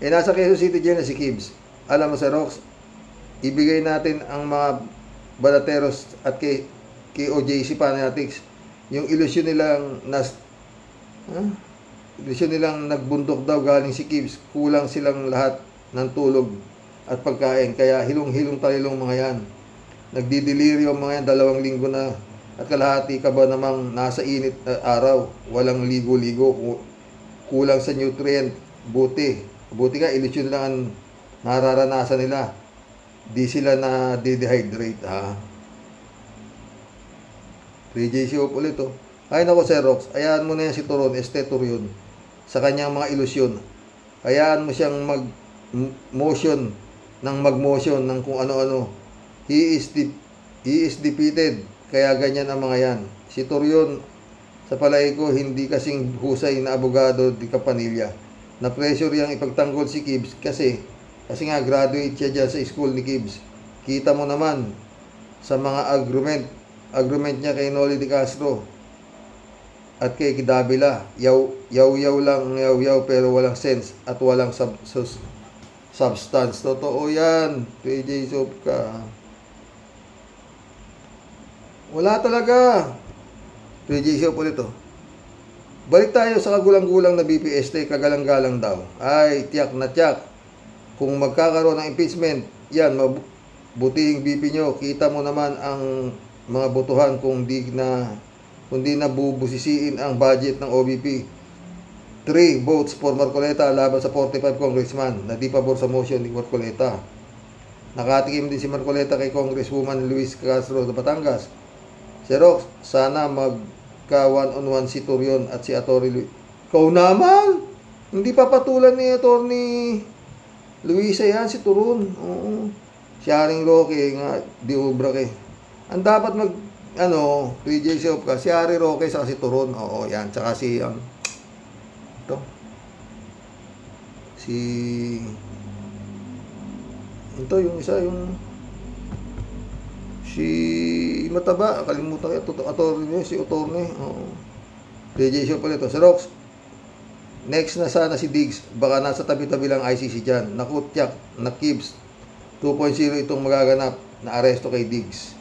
nasa Quezon City dyan na si Kibbs. Alam mo, Sir Rox, ibigay natin ang mga balateros at KOJC fanatics yung ilusyon nilang nagbundok daw galing si Kibbs. Kulang silang lahat ng tulog at pagkain. Kaya hilong-hilong talilong mga yan. Nagdidelirio mga yan 2 linggo na at kalahati ka ba namang nasa init araw. Walang ligo-ligo. Kulang sa nutrient. Buti nga, ilusyon lang ang nararanasan nila. Di sila na dehydrate, 3JC ulit, Ay nako, Sir Rox, hayaan mo na yan si Turon, Turon, sa kanyang mga ilusyon. Hayaan mo siyang mag-motion ng kung ano-ano. He is defeated, kaya ganyan ang mga yan. Si Turon, sa palay ko, hindi kasing husay na abogado di Kapanilya. Na-pressure yang ipagtanggol si Kibbs kasi nga graduate siya dyan sa school ni Kibbs. Kita mo naman sa mga agreement niya kay Noli de Castro at kay Davila. Yaw lang, pero walang sense at walang substance. Totoo yan. PJ Soap ka. Wala talaga. PJ Soap ulit, Balik tayo sa kagulang-gulang na BPST, kagalang-galang daw. Ay, tiyak na tiyak. Kung magkakaroon ng impeachment, yan, mabutihing BP nyo. Kita mo naman ang mga botohan kung di na bubusisiin ang budget ng OBP. 3 votes for Marcoleta laban sa 45 congressman na di pabor sa motion ni Marcoleta. Nakatikim din si Marcoleta kay Congresswoman Luis Castro de Batangas. Sir Rox, sana magka one-on-one si Turion at si Atty. Luis. Kau naman! Hindi papatulan ni Atty. Luisa yan, si Turon. Oo. Si Haring Roque nga, di ubra kay. Ang dapat PJ Shop ka, si Haring Roque saka si Turon. Oo, yan. Tsaka si, ito. Ito, yung isa, yung Si mataba, kalimutan ko, attorney, si attorney. Oo. DJ Show pala ito. Si Rox, next na sana si Diggs, baka nasa tabi-tabi lang ICC dyan. Nakutyak, nakibs, 2.0 itong magaganap na aresto kay Diggs.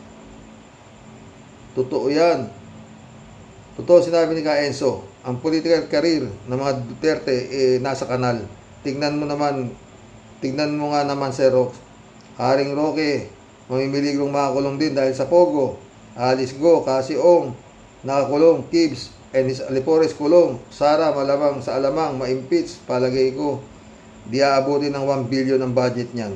Totoo yan. Totoo sinabi ni Ka Enzo, ang political career ng mga Duterte nasa kanal. Tingnan mo nga naman si Rox. Haring Roque, mamimiligong makakulong din dahil sa Pogo. Alice Go, Kasi Ong, nakakulong, Kibs, and his Alipores kulong. Sara, malamang sa alamang, ma-impeach, palagay ko. Di aabutin ng 1 billion ang budget niyan.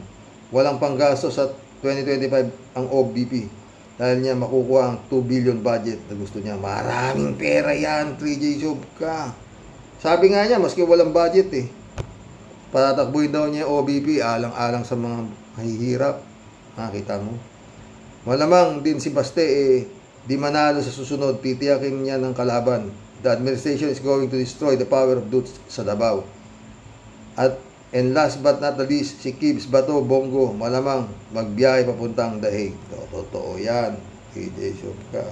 Walang panggasto sa 2025 ang OBP. Dahil niya makukuha ang 2 billion budget na gusto niya. Maraming pera yan, 3J Job ka. Sabi nga niya, maski walang budget patatakbuhin daw niya OBP, alang-alang sa mga mahihirap. Nakita mo. Malamang din si Baste, di manalo sa susunod, titiyakin niya ng kalaban. The administration is going to destroy the power of Dutch sa Davao. And last but not the least, si Kibs Bato Bongo, malamang magbiyahe papuntang Dahig. Totoo yan. DJ Shop ka.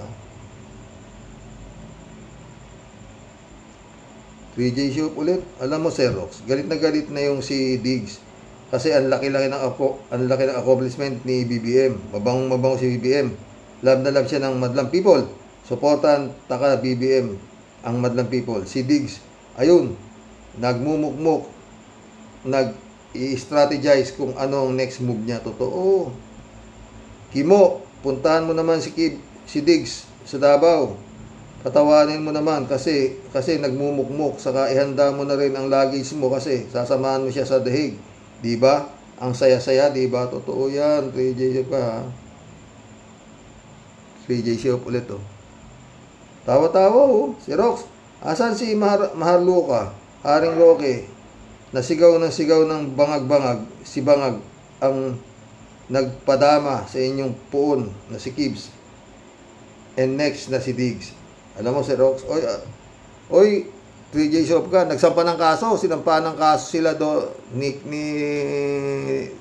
3J Shop ulit. Alam mo, Sir Rox, galit na yung si Diggs. Kasi ang laki-laki ng accomplishment ni BBM. Mabang si BBM. Love na love siya ng madlang people. Supportan taka BBM ang madlang people. Si Diggs, ayun, nagmumukmuk, nag-i-strategize kung ano ang next move niya. Totoo. Kimo, puntahan mo naman si Diggs sa Davao. Patawanin mo naman kasi nagmumukmuk. Saka ihanda mo na rin ang luggage mo kasi sasamahan mo siya sa Dahig. Diba? Ang saya-saya, diba? Totoo yan. 3J Shop ka, ha? 3J Shop ulit, Tawa-tawa, Si Rox, asan si Maharluka, Haring Roque, nasigaw ng bangag-bangag, si Bangag, ang nagpadama sa inyong puon na si Kibs. And next na si Diggs. Alam mo, si Rox, oy, 3J Shop ka, nagsampa ng kaso, sinampahan ng kaso sila ni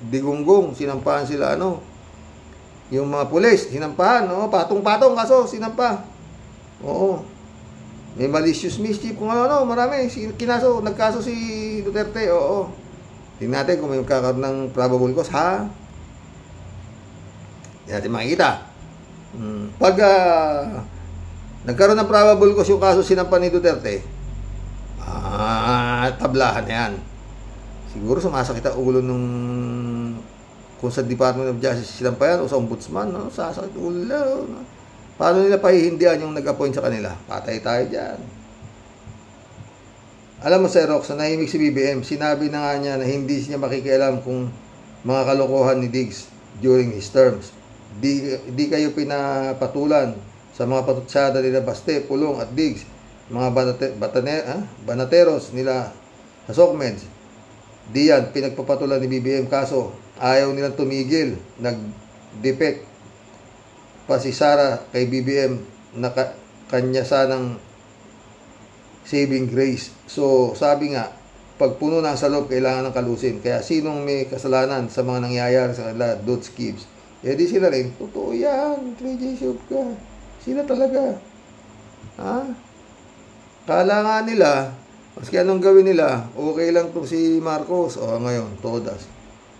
Digunggong, sinampahan sila, yung mga pulis, sinampahan, patong-patong kaso, sinampa. Oo. May malicious mischief, kung marami, nagkaso si Duterte, oo. Tingnan natin kung may magkakaroon ng probable cause, ha? Hindi natin makikita. Pag nagkaroon ng probable cause yung kaso sinampa ni Duterte, tablahan na yan. Siguro sumasakit ang ulo nung kung sa Department of Justice sinampa yan o sa Ombudsman, sasakit ulo. Paano nila pahihindihan yung nag-appoint sa kanila? Patay tayo dyan. Alam mo, Sir Rox, nahimik si BBM. Sinabi na nga niya na hindi niya makikialam kung mga kalokohan ni Diggs during his terms. Di kayo pinapatulan sa mga patutsada nila Baste, Pulong at Diggs, mga banateros nila sa Sokmeds. Di yan, pinagpapatulan ni BBM, kaso ayaw nilang tumigil. Nag-defect pa si Sara kay BBM na kanya sanang saving grace. So, sabi nga, pag puno na sa loob, kailangan ng kalusin. Kaya sinong may kasalanan sa mga nangyayari sa kanila, Dutch Kibs? Di sila rin. Totoo yan. 3J Shop ka. Sila talaga. Ha? Kala nga nila, maski anong gawin nila, okay lang itong si Marcos. Ngayon, todas.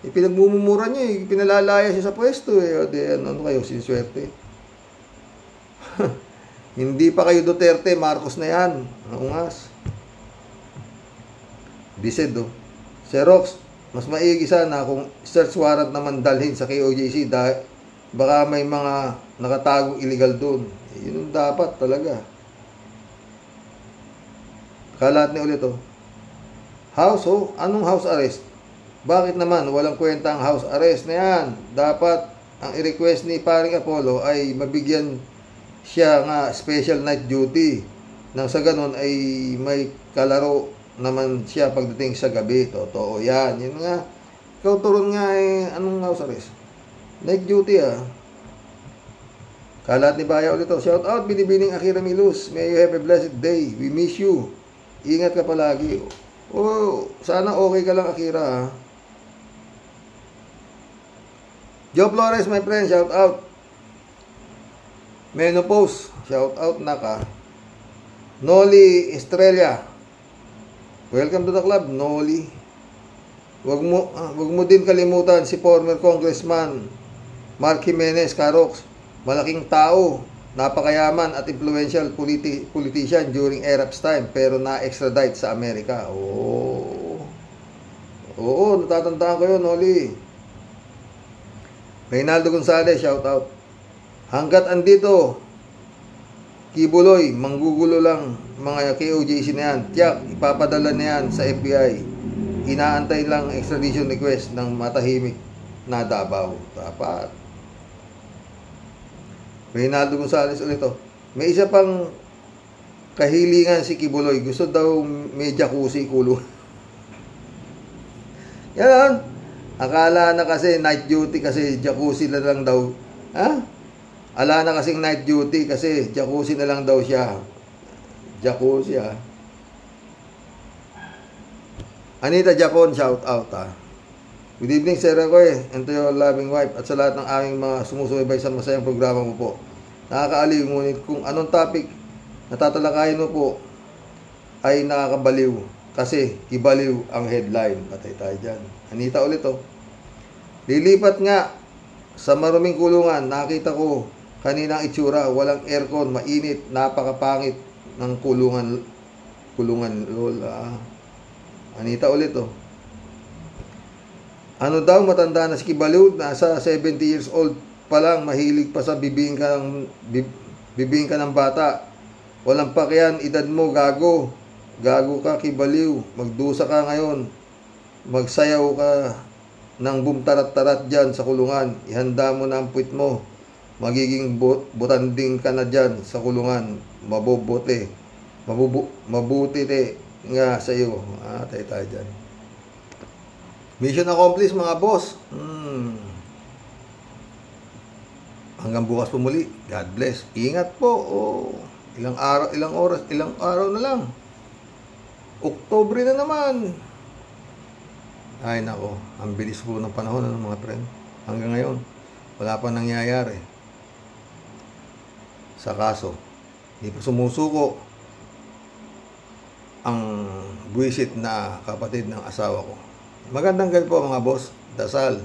Pinagmumura niya, pinalalaya siya sa pwesto. Ano kayo, siniswerte. Hindi pa kayo Duterte, Marcos na yan. Ungas. Dised, Sir Rox, mas maigi sana kung search warrant naman dalhin sa KOJC dahil baka may mga nakatagong illegal doon. Yun dapat talaga. Kalat ni ulit, House, anong house arrest? Bakit naman walang kwenta ang house arrest na yan? Dapat ang i-request ni Paring Apollo ay mabigyan siya nga special night duty. Nang sa ganun ay may kalaro naman siya pagdating sa gabi. Totoo yan. Yun nga. Ikaw turon nga anong house arrest? Night duty, Kalat ni Baya ulit, Shout out, Binibining Akira Milus. May you have a blessed day. We miss you. Ingat ka palagi. Sana okay ka lang, Akira, Joe Flores, my friend, shout out. Menopause, shout out Naka. Noli Estrella, welcome to the club, Noli. Wag mo din kalimutan si former Congressman Mark Jimenez Carox, malaking tao, napakayaman at influential politician during Erap's time pero na-extradite sa Amerika. Oo, natatandaan ko yun, Noli. Reynaldo Gonzalez, shout out. Hanggat andito, Kibuloy, manggugulo lang mga KOJC na yan. Tiyak, ipapadala na yan sa FBI. Inaantay lang extradition request ng matahimik na Davao. Dapat. Reynaldo Gonzalez ulit to. May isa pang kahilingan si Kibuloy. Gusto daw may jacuzzi kulong. Yan. Akala na kasi night duty kasi jacuzzi na lang daw. Ha? Ala na kasing night duty kasi jacuzzi na lang daw siya. Jacuzzi ha. Anita Japon, shout out ha. Good evening Sir Roy and to your loving wife at sa lahat ng aming mga sumusubaybay sa masayang programa mo po. Nakakaaliw, ngunit kung anong topic na tatalakayin mo po ay nakakabaliw kasi ibaliw ang headline. Patay tayo dyan. Anita ulit oh. Lilipat nga sa maruming kulungan. Nakita ko kanina ang itsura, walang aircon, mainit, napakapangit ng kulungan. Lola. Anita ulit oh. Ano daw, matanda na si Kibaliw, nasa 70 years old pa lang, mahilig pa sa bibingka ng bata. Walang pakiyan, edad mo, gago. Gago ka, Kibaliw. Magdusa ka ngayon. Magsayaw ka ng bumtarat-tarat dyan sa kulungan. Ihanda mo na ang puwit mo. Magiging butanding ka na dyan sa kulungan. Mabubuti. Mabuti nga sa iyo. Tayo tayo dyan. Mission accomplished mga boss. Hanggang bukas po muli. God bless. Ingat po. Ilang araw na lang. Oktubre na naman. Ay nako, ang bilis po ng panahon ng mga friend. Hanggang ngayon, wala pa nangyayari. Sa kaso, hindi pa sumusuko ang buwisit na kapatid ng asawa ko. Magandang gabi po mga boss. Dasal.